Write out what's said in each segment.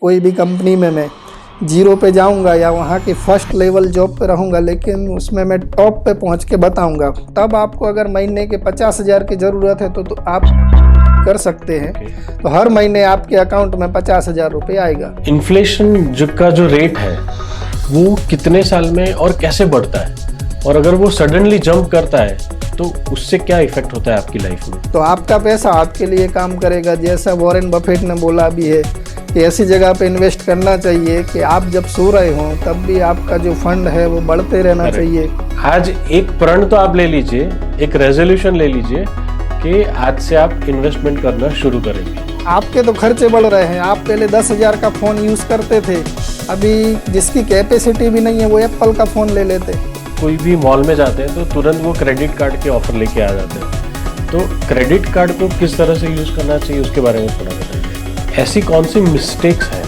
कोई भी कंपनी में मैं जीरो पे जाऊंगा या वहाँ की फर्स्ट लेवल जॉब पे रहूंगा, लेकिन उसमें मैं टॉप पे पहुँच के बताऊंगा। तब आपको अगर महीने के 50,000 की ज़रूरत है तो आप कर सकते हैं। तो हर महीने आपके अकाउंट में 50,000 रुपये आएगा। इन्फ्लेशन का जो रेट है वो कितने साल में और कैसे बढ़ता है, और अगर वो सडनली जंप करता है तो उससे क्या इफेक्ट होता है आपकी लाइफ में? तो आपका पैसा आपके लिए काम करेगा। जैसा वॉरेन बफेट ने बोला भी है कि ऐसी जगह पे इन्वेस्ट करना चाहिए कि आप जब सो रहे हो तब भी आपका जो फंड है वो बढ़ते रहना चाहिए। आज एक प्रण तो आप ले लीजिए, एक रेजोल्यूशन ले लीजिए कि आज से आप इन्वेस्टमेंट करना शुरू करेंगे। आपके तो खर्चे बढ़ रहे हैं। आप पहले 10,000 का फ़ोन यूज़ करते थे, अभी जिसकी कैपेसिटी भी नहीं है वो एप्पल का फ़ोन ले लेते। कोई भी मॉल में जाते हैं तो तुरंत वो क्रेडिट कार्ड के ऑफर लेके आ जाते हैं। तो क्रेडिट कार्ड को किस तरह से यूज़ करना चाहिए उसके बारे में थोड़ा बताइए। ऐसी कौन सी मिस्टेक्स हैं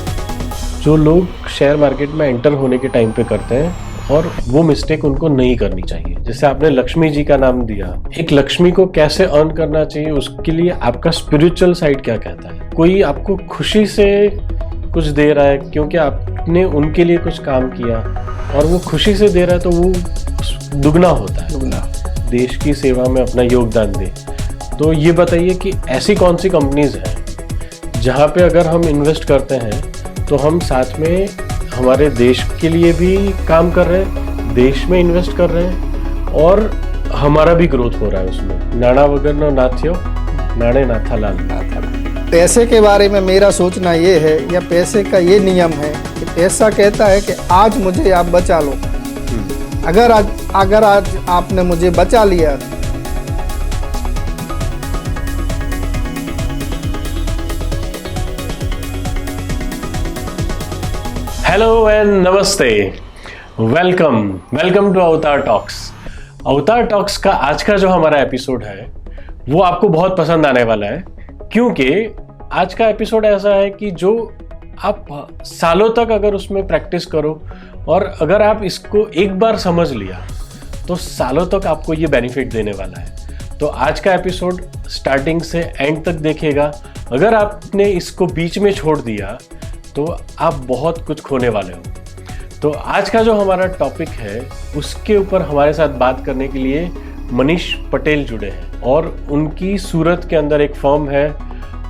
जो लोग शेयर मार्केट में एंटर होने के टाइम पे करते हैं और वो मिस्टेक उनको नहीं करनी चाहिए? जैसे आपने लक्ष्मी जी का नाम दिया, एक लक्ष्मी को कैसे अर्न करना चाहिए उसके लिए आपका स्पिरिचुअल साइड क्या कहता है? कोई आपको खुशी से कुछ दे रहा है क्योंकि आपने उनके लिए कुछ काम किया और वो खुशी से दे रहा है तो वो दुगना होता है। दुगना देश की सेवा में अपना योगदान दे। तो ये बताइए कि ऐसी कौन सी कंपनीज हैं जहाँ पे अगर हम इन्वेस्ट करते हैं तो हम साथ में हमारे देश के लिए भी काम कर रहे हैं, देश में इन्वेस्ट कर रहे हैं और हमारा भी ग्रोथ हो रहा है उसमें। नाणा वगर न नाथ्यो, नाणे नाथा लाल। पैसे के बारे में मेरा सोचना ये है, या पैसे का ये नियम है कि पैसा कहता है कि आज मुझे आप बचा लो। अगर आज आपने मुझे बचा लिया हेलो एंड नमस्ते, वेलकम टू अवतार टॉक्स। अवतार टॉक्स का आज का जो हमारा एपिसोड है वो आपको बहुत पसंद आने वाला है, क्योंकि आज का एपिसोड ऐसा है कि जो आप सालों तक अगर उसमें प्रैक्टिस करो और अगर आप इसको एक बार समझ लिया तो सालों तक आपको ये बेनिफिट देने वाला है। तो आज का एपिसोड स्टार्टिंग से एंड तक देखिएगा। अगर आपने इसको बीच में छोड़ दिया तो आप बहुत कुछ खोने वाले हो। तो आज का जो हमारा टॉपिक है उसके ऊपर हमारे साथ बात करने के लिए मनीष पटेल जुड़े हैं और उनकी सूरत के अंदर एक फर्म है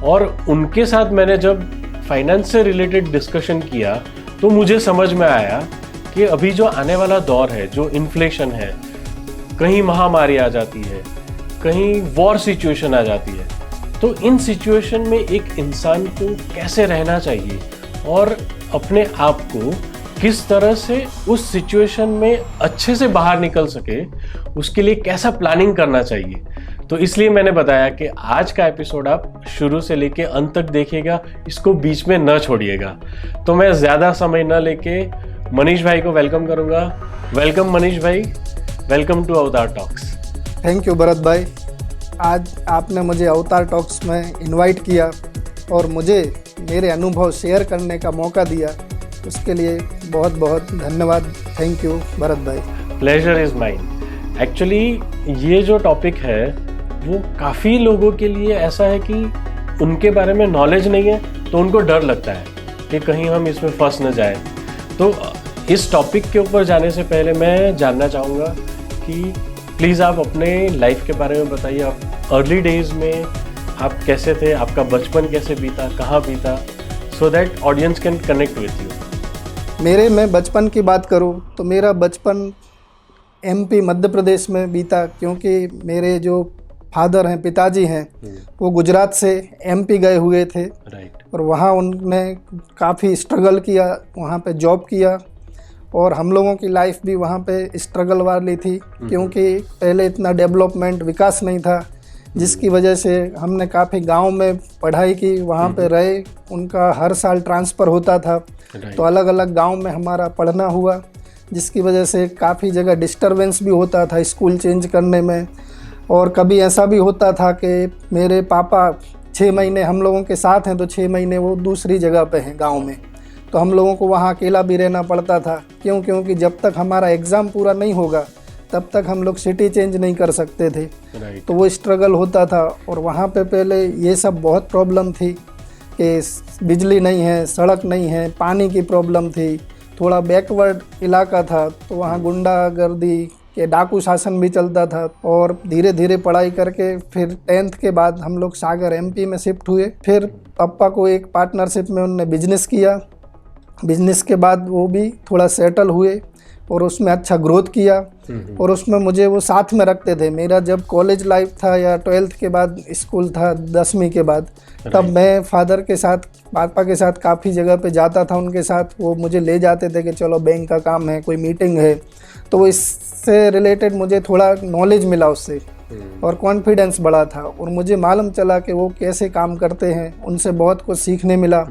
और उनके साथ मैंने जब फाइनेंस से रिलेटेड डिस्कशन किया तो मुझे समझ में आया कि अभी जो आने वाला दौर है, जो इन्फ्लेशन है, कहीं महामारी आ जाती है, कहीं वॉर सिचुएशन आ जाती है, तो इन सिचुएशन में एक इंसान को कैसे रहना चाहिए और अपने आप को किस तरह से उस सिचुएशन में अच्छे से बाहर निकल सके, उसके लिए कैसा प्लानिंग करना चाहिए। तो इसलिए मैंने बताया कि आज का एपिसोड आप शुरू से लेके अंत तक देखिएगा, इसको बीच में न छोड़िएगा। तो मैं ज़्यादा समय न लेके मनीष भाई को वेलकम करूंगा। वेलकम मनीष भाई, वेलकम टू अवतार टॉक्स। थैंक यू भरत भाई, आज आपने मुझे अवतार टॉक्स में इनवाइट किया और मुझे मेरे अनुभव शेयर करने का मौका दिया, उसके लिए बहुत बहुत धन्यवाद। थैंक यू भरत भाई। Pleasure is mine. एक्चुअली ये जो टॉपिक है वो काफ़ी लोगों के लिए ऐसा है कि उनके बारे में नॉलेज नहीं है तो उनको डर लगता है कि कहीं हम इसमें फंस न जाए। तो इस टॉपिक के ऊपर जाने से पहले मैं जानना चाहूँगा कि प्लीज़ आप अपने लाइफ के बारे में बताइए। आप अर्ली डेज़ में आप कैसे थे, आपका बचपन कैसे बीता, कहाँ बीता, so that audience can connect with you. मैं बचपन की बात करूँ तो मेरा बचपन MP मध्य प्रदेश में बीता, क्योंकि मेरे जो फादर हैं, पिताजी हैं, वो गुजरात से MP गए हुए थे। और वहाँ उनने काफ़ी स्ट्रगल किया, वहाँ पे जॉब किया और हम लोगों की लाइफ भी वहाँ पे स्ट्रगल वाली थी, क्योंकि पहले इतना डेवलपमेंट विकास नहीं था, जिसकी वजह से हमने काफ़ी गांव में पढ़ाई की, वहाँ पे रहे। उनका हर साल ट्रांसफ़र होता था तो अलग अलग गांव में हमारा पढ़ना हुआ, जिसकी वजह से काफ़ी जगह डिस्टरबेंस भी होता था स्कूल चेंज करने में। और कभी ऐसा भी होता था कि मेरे पापा 6 महीने हम लोगों के साथ हैं तो 6 महीने वो दूसरी जगह पे हैं गांव में, तो हम लोगों को वहाँ अकेला भी रहना पड़ता था। क्योंकि जब तक हमारा एग्ज़ाम पूरा नहीं होगा तब तक हम लोग सिटी चेंज नहीं कर सकते थे। तो वो स्ट्रगल होता था और वहाँ पे पहले ये सब बहुत प्रॉब्लम थी कि बिजली नहीं है, सड़क नहीं है, पानी की प्रॉब्लम थी, थोड़ा बैकवर्ड इलाका था, तो वहाँ गुंडागर्दी के डाकू शासन भी चलता था। और धीरे धीरे पढ़ाई करके फिर 10th के बाद हम लोग सागर MP में शिफ्ट हुए। फिर पापा को एक पार्टनरशिप में उन्होंने बिजनेस किया। बिजनेस के बाद वो भी थोड़ा सेटल हुए और उसमें अच्छा ग्रोथ किया। और उसमें मुझे वो साथ में रखते थे। मेरा जब कॉलेज लाइफ था या 12th के बाद स्कूल था, 10वीं के बाद, तब मैं फादर के साथ, पापा के साथ काफ़ी जगह पे जाता था उनके साथ। वो मुझे ले जाते थे कि चलो बैंक का काम है, कोई मीटिंग है, तो वो इससे रिलेटेड मुझे थोड़ा नॉलेज मिला उससे और कॉन्फिडेंस बढ़ा था। और मुझे मालूम चला कि वो कैसे काम करते हैं, उनसे बहुत कुछ सीखने मिला।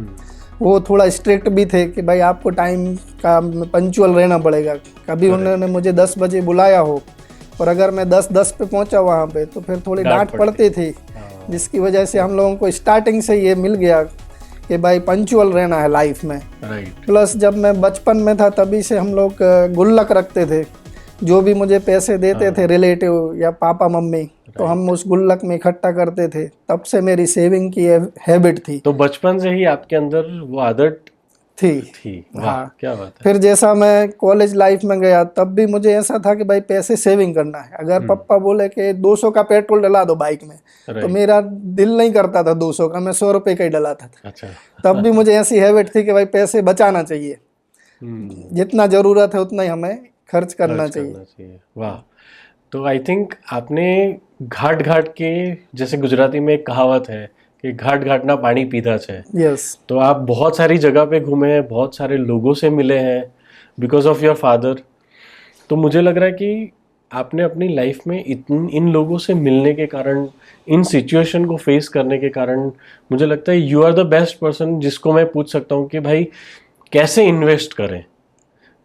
वो थोड़ा स्ट्रिक्ट भी थे कि भाई आपको टाइम का पंचुअल रहना पड़ेगा। कभी उन्होंने मुझे 10 बजे बुलाया हो और अगर मैं 10:10 पे पहुंचा वहाँ पे, तो फिर थोड़ी डांट पड़ती थी, जिसकी वजह से हम लोगों को स्टार्टिंग से ये मिल गया कि भाई पंचुअल रहना है लाइफ में। प्लस जब मैं बचपन में था तभी से हम लोग गुल्लक रखते थे। जो भी मुझे पैसे देते थे रिलेटिव या पापा मम्मी, तो हम उस गुल्लक में इकट्ठा करते थे। तब से मेरी सेविंग की हैबिट थी। तो बचपन से ही आपके अंदर वो आदत थी। हाँ, क्या बात है। फिर जैसा मैं कॉलेज लाइफ में गया तब भी मुझे ऐसा था कि भाई पैसे सेविंग करना है। अगर पापा बोले कि 200 का पेट्रोल डला दो बाइक में, तो मेरा दिल नहीं करता था 200 का, मैं 100 रुपये का ही डलाता था। अच्छा। तब भी मुझे ऐसी हैबिट थी कि भाई पैसे बचाना चाहिए, जितना ज़रूरत है उतना ही हमें खर्च करना चाहिए। वाह। तो आई थिंक आपने घाट घाट के, जैसे गुजराती में एक कहावत है कि घाट घाट ना पानी पीता है। यस। तो आप बहुत सारी जगह पे घूमे हैं, बहुत सारे लोगों से मिले हैं बिकॉज ऑफ योर फादर। तो मुझे लग रहा है कि आपने अपनी लाइफ में इन लोगों से मिलने के कारण, इन सिचुएशन को फेस करने के कारण, मुझे लगता है you are the best person जिसको मैं पूछ सकता हूँ कि भाई कैसे इन्वेस्ट करें।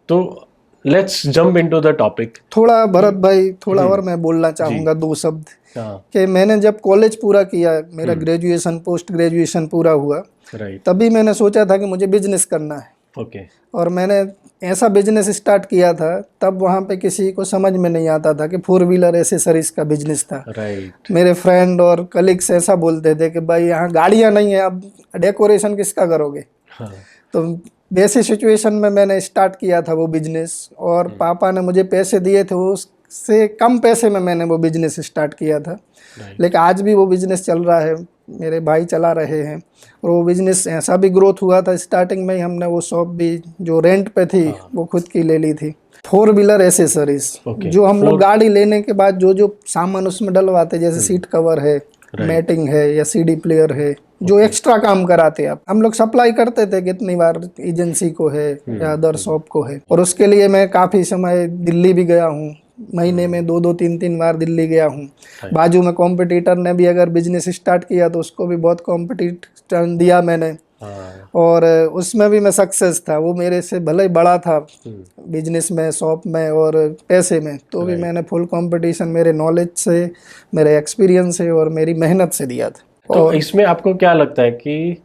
तो let's jump into the topic. थोड़ा भरत भाई, थोड़ा और मैं बोलना चाहूँगा 2 शब्द कि मैंने जब कॉलेज पूरा किया, मेरा ग्रेजुएशन, पोस्ट ग्रेजुएशन पूरा हुआ, तभी मैंने सोचा था कि मुझे बिजनेस करना है। और मैंने ऐसा बिजनेस स्टार्ट किया था, तब वहाँ पे किसी को समझ में नहीं आता था कि 4 व्हीलर एसेसरीज का बिजनेस था। मेरे फ्रेंड और कलीग्स ऐसा बोलते थे कि भाई यहाँ गाड़ियाँ नहीं है, अब डेकोरेशन किसका करोगे। तो वैसी सिचुएशन में मैंने स्टार्ट किया था वो बिजनेस, और पापा ने मुझे पैसे दिए थे, उससे कम पैसे में मैंने वो बिजनेस स्टार्ट किया था। लेकिन आज भी वो बिजनेस चल रहा है, मेरे भाई चला रहे हैं। और वो बिजनेस ऐसा भी ग्रोथ हुआ था, स्टार्टिंग में ही हमने वो शॉप भी जो रेंट पे थी वो खुद की ले ली थी। 4 व्हीलर एसेसरीज, जो हम लोग गाड़ी लेने के बाद जो जो सामान उसमें डलवाते, जैसे सीट कवर है, मैटिंग है या CD प्लेयर है, जो एक्स्ट्रा काम कराते आप, हम लोग सप्लाई करते थे कितनी बार एजेंसी को है या अदर शॉप को है। और उसके लिए मैं काफ़ी समय दिल्ली भी गया हूँ, महीने में 2-2, 3-3 बार दिल्ली गया हूँ। बाजू में कॉम्पिटिटर ने भी अगर बिजनेस स्टार्ट किया तो उसको भी बहुत कॉम्पिटिशन दिया मैंने, और उसमें भी मैं सक्सेस था। वो मेरे से भले ही बड़ा था बिजनेस में, शॉप में और पैसे में, तो भी मैंने फुल कंपटीशन मेरे नॉलेज से, मेरे एक्सपीरियंस से और मेरी मेहनत से दिया था। तो इसमें आपको क्या लगता है कि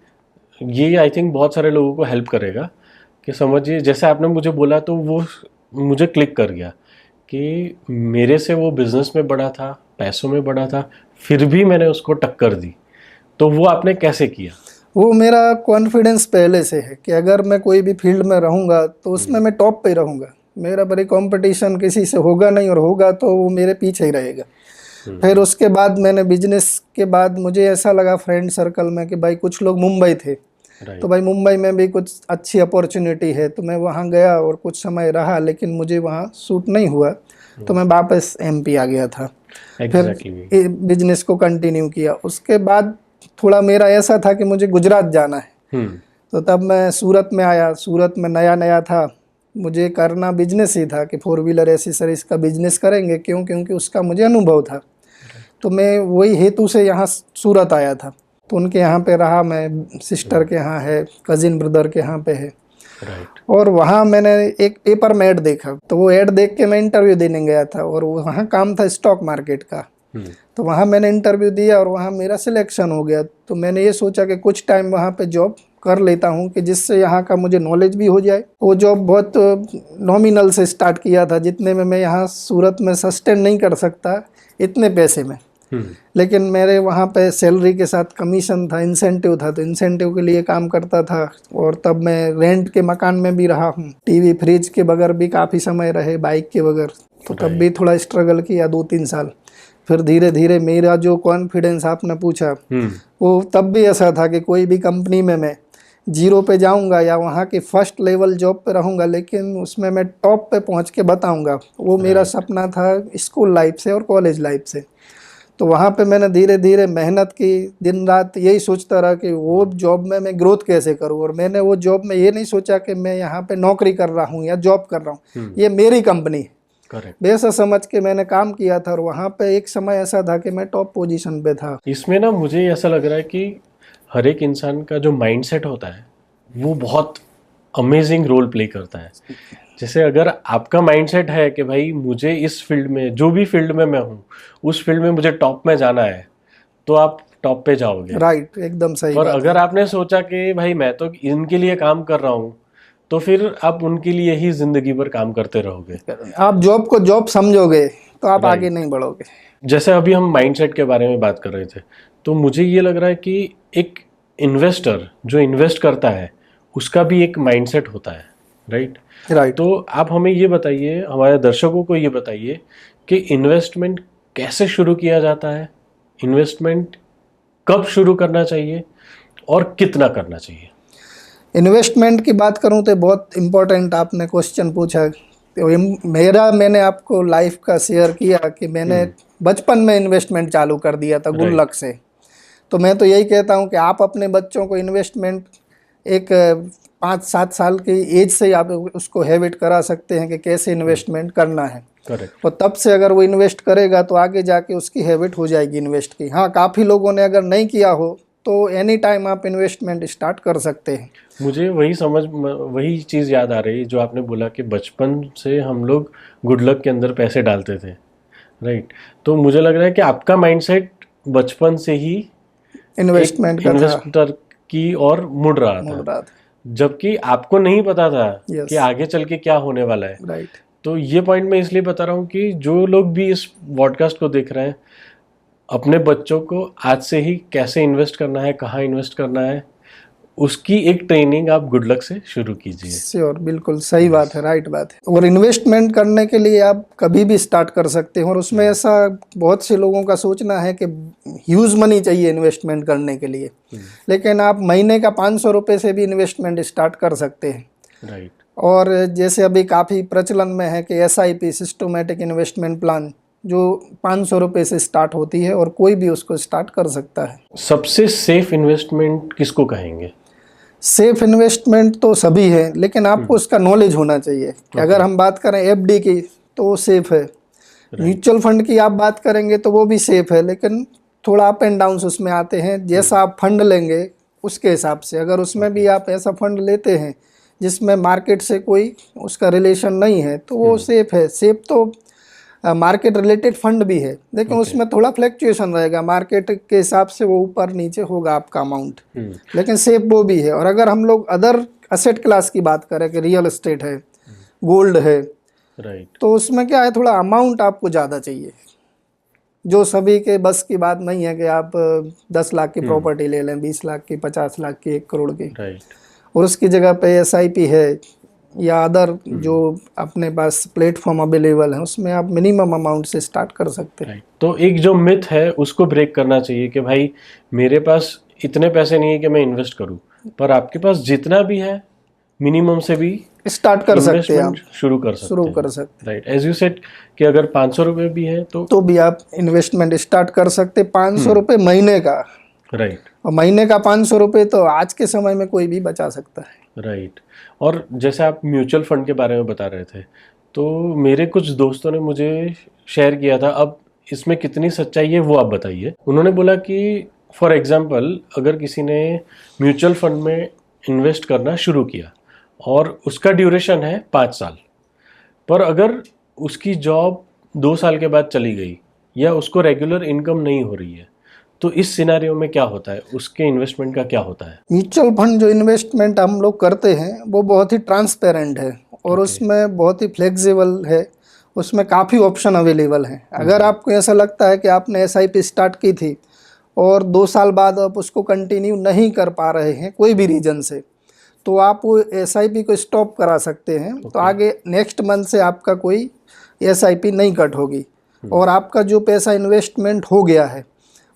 ये आई थिंक बहुत सारे लोगों को हेल्प करेगा कि समझिए, जैसे आपने मुझे बोला तो वो मुझे क्लिक कर गया कि मेरे से वो बिजनेस में बड़ा था, पैसों में बड़ा था, फिर भी मैंने उसको टक्कर दी। तो वो आपने कैसे किया? वो मेरा कॉन्फिडेंस पहले से है कि अगर मैं कोई भी फील्ड में रहूँगा तो उसमें मैं टॉप पे रहूँगा। मेरा बड़ी कंपटीशन किसी से होगा नहीं, और होगा तो वो मेरे पीछे ही रहेगा। फिर उसके बाद मैंने बिजनेस के बाद मुझे ऐसा लगा फ्रेंड सर्कल में कि भाई कुछ लोग मुंबई थे, तो भाई मुंबई में भी कुछ अच्छी अपॉर्चुनिटी है, तो मैं वहाँ गया और कुछ समय रहा, लेकिन मुझे वहाँ सूट नहीं हुआ, तो मैं वापस MP आ गया था। फिर बिजनेस को कंटिन्यू किया। उसके बाद थोड़ा मेरा ऐसा था कि मुझे गुजरात जाना है, तो तब मैं सूरत में आया। सूरत में नया नया था, मुझे करना बिजनेस ही था कि 4 व्हीलर एसेसरीज का बिजनेस करेंगे, क्योंकि उसका मुझे अनुभव था। तो मैं वही हेतु से यहाँ सूरत आया था। तो उनके यहाँ पे रहा, मैं सिस्टर के यहाँ है, कजिन ब्रदर के यहाँ पे है। और वहाँ मैंने एक पेपर में ऐड देखा, तो वो ऐड देख के मैं इंटरव्यू देने गया था, और वहाँ काम था स्टॉक मार्केट का। तो वहाँ मैंने इंटरव्यू दिया और वहाँ मेरा सिलेक्शन हो गया। तो मैंने ये सोचा कि कुछ टाइम वहाँ पे जॉब कर लेता हूँ कि जिससे यहाँ का मुझे नॉलेज भी हो जाए। वो जॉब बहुत नॉमिनल से स्टार्ट किया था, जितने में मैं यहाँ सूरत में सस्टेन नहीं कर सकता इतने पैसे में। लेकिन मेरे वहाँ पे सैलरी के साथ कमीशन था, इंसेंटिव था, तो इंसेंटिव के लिए काम करता था। और तब मैं रेंट के मकान में भी रहा हूँ, टीवी फ्रिज के बगैर भी काफ़ी समय रहे, बाइक के बगैर, तो तब भी थोड़ा स्ट्रगल किया 2-3 साल। फिर धीरे धीरे मेरा जो कॉन्फिडेंस आपने पूछा, वो तब भी ऐसा था कि कोई भी कंपनी में मैं 0 पे जाऊंगा या वहाँ के फर्स्ट लेवल जॉब पे रहूंगा, लेकिन उसमें मैं टॉप पे पहुँच के बताऊंगा। वो मेरा सपना था स्कूल लाइफ से और कॉलेज लाइफ से। तो वहाँ पे मैंने धीरे धीरे मेहनत की, दिन रात यही सोचता रहा कि वो जॉब में मैं ग्रोथ कैसे करूँ। और मैंने वो जॉब में ये नहीं सोचा कि मैं यहाँ पे नौकरी कर रहा हूँ या जॉब कर रहा हूँ, ये मेरी कंपनी है, वैसा समझ के मैंने काम किया था। और वहाँ पे एक समय ऐसा था कि मैं टॉप पोजीशन पे था। इसमें ना मुझे ऐसा लग रहा है कि हर एक इंसान का जो माइंडसेट होता है वो बहुत अमेजिंग रोल प्ले करता है। जैसे अगर आपका माइंडसेट है कि भाई मुझे इस फील्ड में, जो भी फील्ड में मैं हूँ, उस फील्ड में मुझे टॉप में जाना है, तो आप टॉप पे जाओगे। राइट, एकदम सही। और अगर आपने सोचा कि भाई मैं तो इनके लिए काम कर रहा हूँ, तो फिर आप उनके लिए ही जिंदगी भर काम करते रहोगे। आप जॉब को जॉब समझोगे तो आप आगे नहीं बढ़ोगे। जैसे अभी हम माइंडसेट के बारे में बात कर रहे थे, तो मुझे ये लग रहा है कि एक इन्वेस्टर जो इन्वेस्ट करता है उसका भी एक माइंडसेट होता है, राइट? तो आप हमें ये बताइए, हमारे दर्शकों को ये बताइए कि इन्वेस्टमेंट कैसे शुरू किया जाता है, इन्वेस्टमेंट कब शुरू करना चाहिए और कितना करना चाहिए। इन्वेस्टमेंट की बात करूं तो बहुत इम्पोर्टेंट आपने क्वेश्चन पूछा। तो मैंने आपको लाइफ का शेयर किया कि मैंने बचपन में इन्वेस्टमेंट चालू कर दिया था गुल्लक से। तो मैं तो यही कहता हूं कि आप अपने बच्चों को इन्वेस्टमेंट एक 5-7 साल की एज से आप उसको हैबिट करा सकते हैं कि कैसे इन्वेस्टमेंट करना है। और तब से अगर वो इन्वेस्ट करेगा तो आगे जाके उसकी हैबिट हो जाएगी इन्वेस्ट की। हाँ, काफ़ी लोगों ने अगर नहीं किया हो तो एनी टाइम आप इन्वेस्टमेंट स्टार्ट कर सकते हैं। मुझे वही चीज़ याद आ रही है जो आपने बोला कि बचपन से हम लोग गुड लक के अंदर पैसे डालते थे, राइट? तो मुझे लग रहा है कि आपका माइंडसेट बचपन से ही इन्वेस्टर की ओर मुड़ रहा था, जबकि आपको नहीं पता था कि आगे चल के क्या होने वाला है, राइट। तो ये पॉइंट मैं इसलिए बता रहा हूँ कि जो लोग भी इस पॉडकास्ट को देख रहे हैं, अपने बच्चों को आज से ही कैसे इन्वेस्ट करना है, कहाँ इन्वेस्ट करना है, उसकी एक ट्रेनिंग आप गुड लक से शुरू कीजिए। श्योर, बिल्कुल सही बात है, राइट बात है। और इन्वेस्टमेंट करने के लिए आप कभी भी स्टार्ट कर सकते हैं। और उसमें ऐसा बहुत से लोगों का सोचना है कि ह्यूज मनी चाहिए इन्वेस्टमेंट करने के लिए, लेकिन आप महीने का 500 रुपये से भी इन्वेस्टमेंट स्टार्ट कर सकते हैं, राइट। और जैसे अभी काफ़ी प्रचलन में है कि SIP सिस्टमेटिक इन्वेस्टमेंट प्लान, जो 500 रुपये से स्टार्ट होती है और कोई भी उसको स्टार्ट कर सकता है। सबसे सेफ इन्वेस्टमेंट किसको कहेंगे? सेफ इन्वेस्टमेंट तो सभी है, लेकिन आपको उसका नॉलेज होना चाहिए। अगर हम बात करें FD की तो वो सेफ है, म्यूचुअल फंड की आप बात करेंगे तो वो भी सेफ है, लेकिन थोड़ा अप एंड डाउन उसमें आते हैं। जैसा आप फंड लेंगे उसके हिसाब से, अगर उसमें भी आप ऐसा फंड लेते हैं जिसमें मार्केट से कोई उसका रिलेशन नहीं है तो वो सेफ है। सेफ तो मार्केट रिलेटेड फंड भी है, लेकिन उसमें थोड़ा फ्लैक्चुएशन रहेगा, मार्केट के हिसाब से वो ऊपर नीचे होगा आपका अमाउंट, लेकिन सेफ वो भी है। और अगर हम लोग अदर असेट क्लास की बात करें कि रियल एस्टेट है, गोल्ड है, राइट, तो उसमें क्या है, थोड़ा अमाउंट आपको ज़्यादा चाहिए। जो सभी के बस की बात नहीं है कि आप 10 लाख की प्रॉपर्टी ले लें, 20 लाख की, 50 लाख की, 1 करोड़ की, राइट। और उसकी जगह पे SIP है या अदर जो अपने पास प्लेटफॉर्म अवेलेबल है, उसमें आप मिनिमम अमाउंट से स्टार्ट कर सकते हैं। तो एक जो मिथ है उसको ब्रेक करना चाहिए कि भाई मेरे पास इतने पैसे नहीं है कि मैं इन्वेस्ट करूं, पर आपके पास जितना भी है मिनिमम से भी स्टार्ट कर सकते हैं, आप शुरू कर सकते हैं। राइट, एज यू सेड कि अगर 500 रुपये भी है तो भी आप इन्वेस्टमेंट स्टार्ट कर सकते। 500 रुपये महीने का, राइट, और महीने का 500 रुपये तो आज के समय में कोई भी बचा सकता है, राइट। और जैसे आप म्यूचुअल फंड के बारे में बता रहे थे, तो मेरे कुछ दोस्तों ने मुझे शेयर किया था, अब इसमें कितनी सच्चाई है वो आप बताइए। उन्होंने बोला कि फॉर एग्जांपल अगर किसी ने म्यूचुअल फंड में इन्वेस्ट करना शुरू किया और उसका ड्यूरेशन है 5 साल, पर अगर उसकी जॉब 2 साल के बाद चली गई या उसको रेगुलर इनकम नहीं हो रही है, तो इस सिनेरियो में क्या होता है, उसके इन्वेस्टमेंट का क्या होता है? म्यूचुअल फंड जो इन्वेस्टमेंट हम लोग करते हैं वो बहुत ही ट्रांसपेरेंट है और उसमें बहुत ही फ्लेक्सिबल है, उसमें काफ़ी ऑप्शन अवेलेबल हैं। अगर आपको ऐसा लगता है कि आपने एसआईपी स्टार्ट की थी और 2 साल बाद आप उसको कंटिन्यू नहीं कर पा रहे हैं कोई भी रीज़न से, तो आप वो एसआईपी को स्टॉप करा सकते हैं। तो आगे नेक्स्ट मंथ से आपका कोई एसआईपी नहीं कट होगी और आपका जो पैसा इन्वेस्टमेंट हो गया है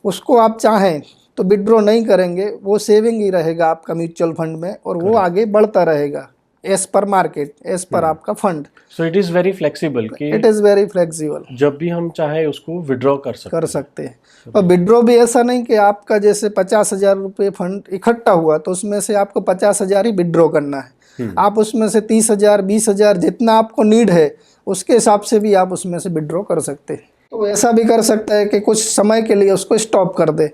उसको आप चाहें तो विड्रॉ नहीं करेंगे, वो सेविंग ही रहेगा आपका म्यूचुअल फंड में और वो आगे बढ़ता रहेगा as per market, as per आपका fund. So it is very flexible कि इट इज़ वेरी फ्लेक्सिबल, जब भी हम चाहे उसको विड्रॉ कर सकते हैं। और विड्रॉ भी ऐसा नहीं कि आपका जैसे 50,000 रुपये फंड इकट्ठा हुआ तो उसमें से आपको 50,000 ही विड्रॉ करना है। आप उसमें से 30,000 20,000 जितना आपको नीड है उसके हिसाब से भी आप उसमें से विड्रॉ कर सकते हैं। तो ऐसा भी कर सकता है कि कुछ समय के लिए उसको स्टॉप कर दे,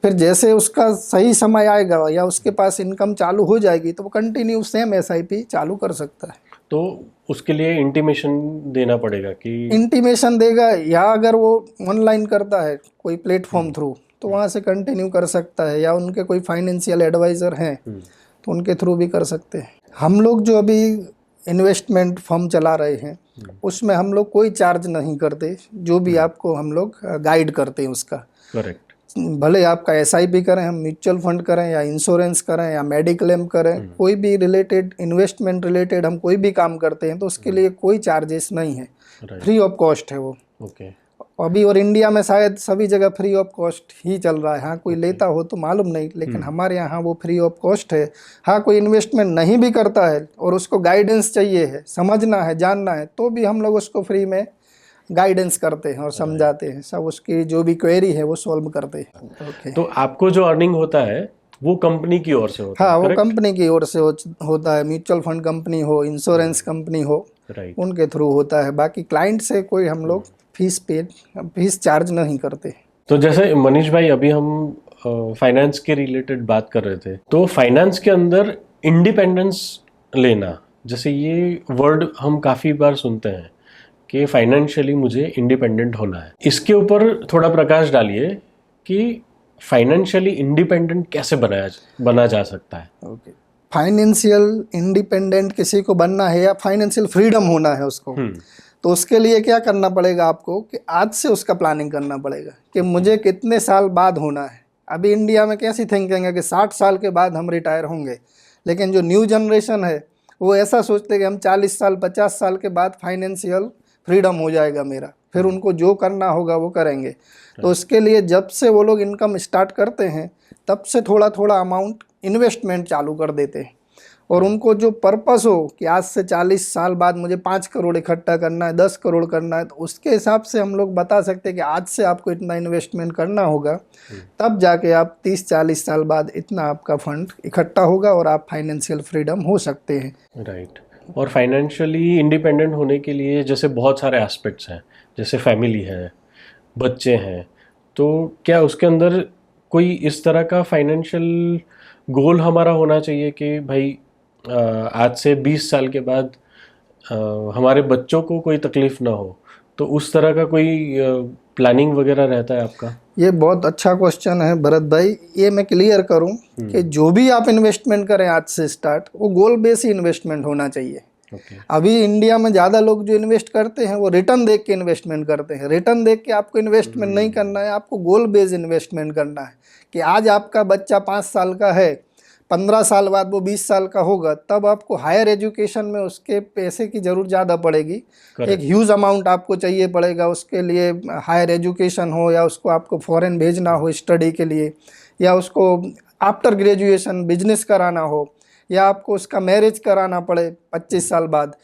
फिर जैसे उसका सही समय आएगा या उसके पास इनकम चालू हो जाएगी तो वो कंटिन्यू सेम एसआईपी चालू कर सकता है। तो उसके लिए इंटीमेशन देना पड़ेगा कि इंटीमेशन देगा, या अगर वो ऑनलाइन करता है कोई प्लेटफॉर्म थ्रू तो वहाँ से कंटिन्यू कर सकता है, या उनके कोई फाइनेंशियल एडवाइज़र हैं तो उनके थ्रू भी कर सकते हैं। हम लोग जो अभी इन्वेस्टमेंट फर्म चला रहे हैं उसमें हम लोग कोई चार्ज नहीं करते, जो भी आपको हम लोग गाइड करते हैं उसका। करेक्ट। भले आपका एसआईपी करें, हम म्यूचुअल फंड करें या इंश्योरेंस करें या मेडिक्लेम करें, कोई भी रिलेटेड इन्वेस्टमेंट रिलेटेड हम कोई भी काम करते हैं तो उसके लिए कोई चार्जेस नहीं है, फ्री ऑफ कॉस्ट है वो। ओके। अभी और इंडिया में शायद सभी जगह फ्री ऑफ कॉस्ट ही चल रहा है। हाँ, कोई लेता हो तो मालूम नहीं, लेकिन हमारे यहाँ वो फ्री ऑफ कॉस्ट है। हाँ, कोई इन्वेस्टमेंट नहीं भी करता है और उसको गाइडेंस चाहिए है, समझना है, जानना है, तो भी हम लोग उसको फ्री में गाइडेंस करते हैं और समझाते हैं, सब उसकी जो भी क्वेरी है वो सॉल्व करते हैं। ओके। तो आपको जो अर्निंग होता है वो कंपनी की ओर से होता है? हाँ, वो कंपनी की ओर से होता है। म्यूचुअल फंड कंपनी हो, इंश्योरेंस कंपनी हो, राइट। उनके थ्रू होता है। बाकी क्लाइंट से कोई हम लोग फीस चार्ज नहीं करते। तो जैसे मनीष भाई, अभी हम फाइनेंस के रिलेटेड बात कर रहे थे, तो फाइनेंस के अंदर इंडिपेंडेंस लेना, जैसे ये वर्ड हम काफ़ी बार सुनते हैं कि फाइनेंशियली मुझे इंडिपेंडेंट होना है। इसके ऊपर थोड़ा प्रकाश डालिए कि फाइनेंशियली इंडिपेंडेंट कैसे बना जा सकता है। ओके। फाइनेंशियल इंडिपेंडेंट किसी को बनना है या फाइनेंशियल फ्रीडम होना है उसको, तो उसके लिए क्या करना पड़ेगा आपको कि आज से उसका प्लानिंग करना पड़ेगा कि मुझे कितने साल बाद होना है। अभी इंडिया में कैसी थिंकिंग है कि 60 साल के बाद हम रिटायर होंगे, लेकिन जो न्यू जनरेशन है वो ऐसा सोचते हैं कि हम 40 साल 50 साल के बाद फाइनेंशियल फ्रीडम हो जाएगा मेरा, फिर उनको जो करना होगा वो करेंगे। तो उसके लिए जब से वो लोग इनकम स्टार्ट करते हैं तब से थोड़ा थोड़ा अमाउंट इन्वेस्टमेंट चालू कर देते हैं, और उनको जो पर्पस हो कि आज से 40 साल बाद मुझे 5 करोड़ इकट्ठा करना है, 10 करोड़ करना है, तो उसके हिसाब से हम लोग बता सकते हैं कि आज से आपको इतना इन्वेस्टमेंट करना होगा, तब जाके आप 30-40 साल बाद इतना आपका फंड इकट्ठा होगा और आप फाइनेंशियल फ्रीडम हो सकते हैं। राइट। और फाइनेंशियली इंडिपेंडेंट होने के लिए जैसे बहुत सारे एस्पेक्ट्स हैं, जैसे फैमिली है, बच्चे हैं, तो क्या उसके अंदर कोई इस तरह का फाइनेंशियल गोल हमारा होना चाहिए कि भाई आज से 20 साल के बाद हमारे बच्चों को कोई तकलीफ़ ना हो, तो उस तरह का कोई प्लानिंग वगैरह रहता है आपका? ये बहुत अच्छा क्वेश्चन है भरत भाई। ये मैं क्लियर करूं कि जो भी आप इन्वेस्टमेंट करें आज से स्टार्ट, वो गोल बेस ही इन्वेस्टमेंट होना चाहिए। अभी इंडिया में ज़्यादा लोग जो इन्वेस्ट करते हैं वो रिटर्न देख के इन्वेस्टमेंट करते हैं। रिटर्न देख के आपको इन्वेस्टमेंट नहीं करना है, आपको गोल बेस इन्वेस्टमेंट करना है कि आज आपका बच्चा 5 साल का है, 15 साल बाद वो 20 साल का होगा, तब आपको हायर एजुकेशन में उसके पैसे की ज़रूर ज़्यादा पड़ेगी। एक ह्यूज अमाउंट आपको चाहिए पड़ेगा उसके लिए, हायर एजुकेशन हो या उसको आपको फॉरेन भेजना हो स्टडी के लिए, या उसको आफ्टर ग्रेजुएशन बिजनेस कराना हो, या आपको उसका मैरिज कराना पड़े 25 साल बाद,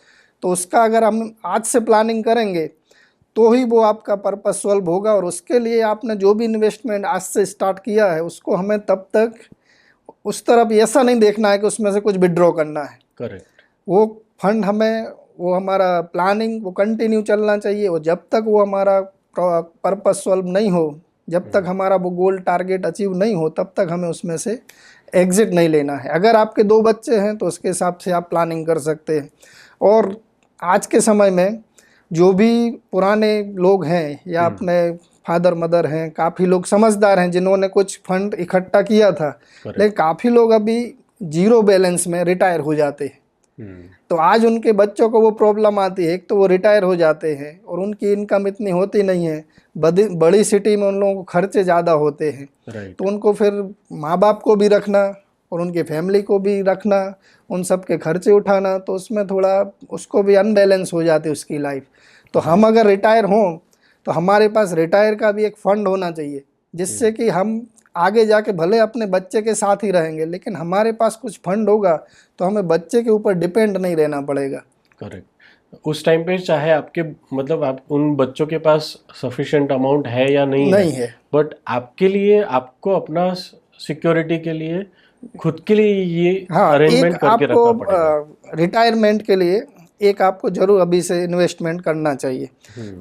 तो उसका अगर हम आज से प्लानिंग करेंगे तो ही वो आपका पर्पस सॉल्व होगा। और उसके लिए आपने जो भी इन्वेस्टमेंट आज से स्टार्ट किया है उसको हमें तब तक उस तरफ ऐसा नहीं देखना है कि उसमें से कुछ विड्रॉ करना है। करेक्ट। वो फंड हमें, वो हमारा प्लानिंग वो कंटिन्यू चलना चाहिए, और जब तक वो हमारा पर्पस सॉल्व नहीं हो, जब तक हमारा वो गोल टारगेट अचीव नहीं हो, तब तक हमें उसमें से एग्जिट नहीं लेना है। अगर आपके 2 बच्चे हैं तो उसके हिसाब से आप प्लानिंग कर सकते हैं। और आज के समय में जो भी पुराने लोग हैं या अपने फादर मदर हैं, काफ़ी लोग समझदार हैं जिन्होंने कुछ फंड इकट्ठा किया था, लेकिन काफ़ी लोग अभी जीरो बैलेंस में रिटायर हो जाते हैं। तो आज उनके बच्चों को वो प्रॉब्लम आती है, एक तो वो रिटायर हो जाते हैं और उनकी इनकम इतनी होती नहीं है, बड़ी सिटी में उन लोगों को खर्चे ज़्यादा होते हैं। तो उनको फिर माँ बाप को भी रखना और उनकी फैमिली को भी रखना, उन सब के खर्चे उठाना, तो उसमें थोड़ा उसको भी अनबैलेंस हो जाती है उसकी लाइफ। तो हम अगर रिटायर हों तो हमारे पास रिटायर का भी एक फंड होना चाहिए, जिससे कि हम आगे जाके भले अपने बच्चे के साथ ही रहेंगे, लेकिन हमारे पास कुछ फंड होगा तो हमें बच्चे के ऊपर डिपेंड नहीं रहना पड़ेगा। करेक्ट। उस टाइम पे चाहे आपके मतलब आप उन बच्चों के पास सफिशिएंट अमाउंट है या नहीं है, बट आपके लिए, आपको अपना सिक्योरिटी के लिए, खुद के लिए ये अरेंजमेंट करके रखना पड़ेगा। रिटायरमेंट के लिए एक आपको जरूर अभी से इन्वेस्टमेंट करना चाहिए।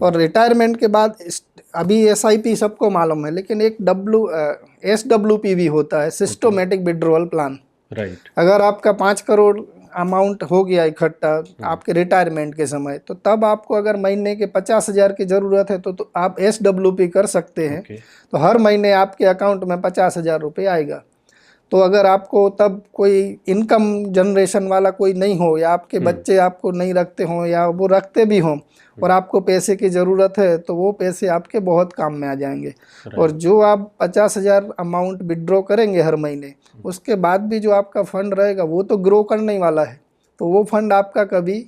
और रिटायरमेंट के बाद अभी SIP सबको मालूम है, लेकिन एक SWP भी होता है, सिस्टोमेटिक विड्रॉल प्लान। राइट। अगर आपका 5 करोड़ अमाउंट हो गया इकट्ठा आपके रिटायरमेंट के समय, तो तब आपको अगर महीने के 50,000 की ज़रूरत है तो आप SWP कर सकते हैं। तो हर महीने आपके अकाउंट में 50,000 रुपये आएगा। तो अगर आपको तब कोई इनकम जनरेशन वाला कोई नहीं हो, या आपके बच्चे आपको नहीं रखते हों, या वो रखते भी हों और आपको पैसे की ज़रूरत है, तो वो पैसे आपके बहुत काम में आ जाएंगे। और जो आप 50,000 अमाउंट विड्रॉ करेंगे हर महीने, उसके बाद भी जो आपका फ़ंड रहेगा वो तो ग्रो करने वाला है, तो वो फंड आपका कभी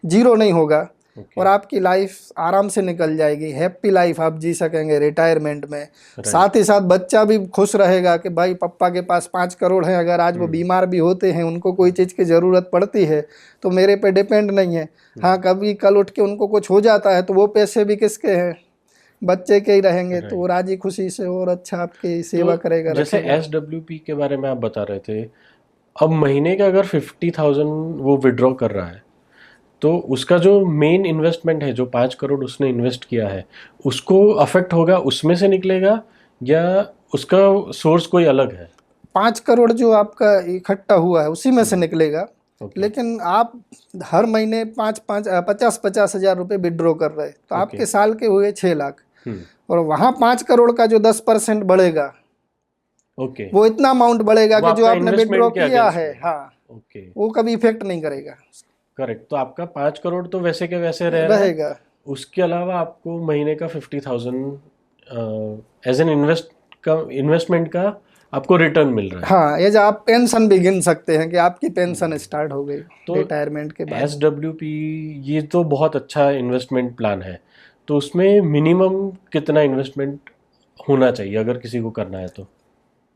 जीरो नहीं होगा। और आपकी लाइफ आराम से निकल जाएगी, हैप्पी लाइफ आप जी सकेंगे रिटायरमेंट में। साथ ही साथ बच्चा भी खुश रहेगा कि भाई पापा के पास 5 करोड़ है, अगर आज वो बीमार भी होते हैं, उनको कोई चीज़ की ज़रूरत पड़ती है, तो मेरे पे डिपेंड नहीं है। हाँ, कभी कल उठ के उनको कुछ हो जाता है तो वो पैसे भी किसके हैं, बच्चे के ही रहेंगे। तो वो राजी खुशी से और अच्छा आपकी सेवा करेगा। जैसे SWP के बारे में आप बता रहे थे, अब महीने का अगर 50,000 वो विड्रॉ कर रहा है, तो उसका जो मेन इन्वेस्टमेंट है, जो 5 करोड़ उसने इन्वेस्ट किया है, उसको अफेक्ट होगा, उसमें से निकलेगा, या उसका सोर्स कोई अलग है? 5 करोड़ जो आपका इकट्ठा हुआ है उसी में से निकलेगा। लेकिन आप हर महीने 50-50 हज़ार रुपये विड्रॉ कर रहे हैं, तो आपके साल के हुए 6 लाख। और वहाँ 5 करोड़ का जो 10% बढ़ेगा, वो इतना अमाउंट बढ़ेगा कि जो आपने विड्रॉ किया है, हाँ, वो कभी इफेक्ट नहीं करेगा। करेक्ट। तो आपका 5 करोड़ तो वैसे के वैसे रहेगा। उसके अलावा आपको महीने का 50,000 एज एन इन्वेस्टमेंट का आपको रिटर्न मिल रहा है। हाँ, एज आप पेंशन भी गिन सकते हैं कि आपकी पेंशन स्टार्ट हो गई तो रिटायरमेंट के बाद। SWP ये तो बहुत अच्छा इन्वेस्टमेंट प्लान है, तो उसमें मिनिमम कितना इन्वेस्टमेंट होना चाहिए अगर किसी को करना है तो?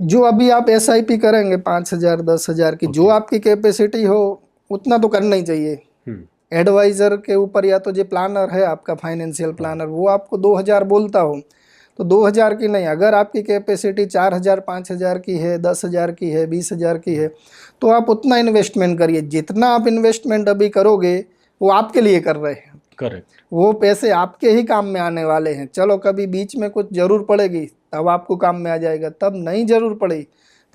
जो अभी आप SIP करेंगे 5,000 10,000 की, जो आपकी कैपेसिटी हो उतना तो करना ही चाहिए। एडवाइज़र के ऊपर, या तो जो प्लानर है आपका फाइनेंशियल प्लानर, वो आपको 2,000 बोलता हो तो 2,000 की नहीं, अगर आपकी कैपेसिटी 4,000 5,000 की है, 10,000 की है, 20,000 की है, तो आप उतना इन्वेस्टमेंट करिए। जितना आप इन्वेस्टमेंट अभी करोगे वो आपके लिए कर रहे हैं। करेक्ट। वो पैसे आपके ही काम में आने वाले हैं। चलो कभी बीच में कुछ ज़रूर पड़ेगी तब आपको काम में आ जाएगा, तब नहीं ज़रूर पड़ी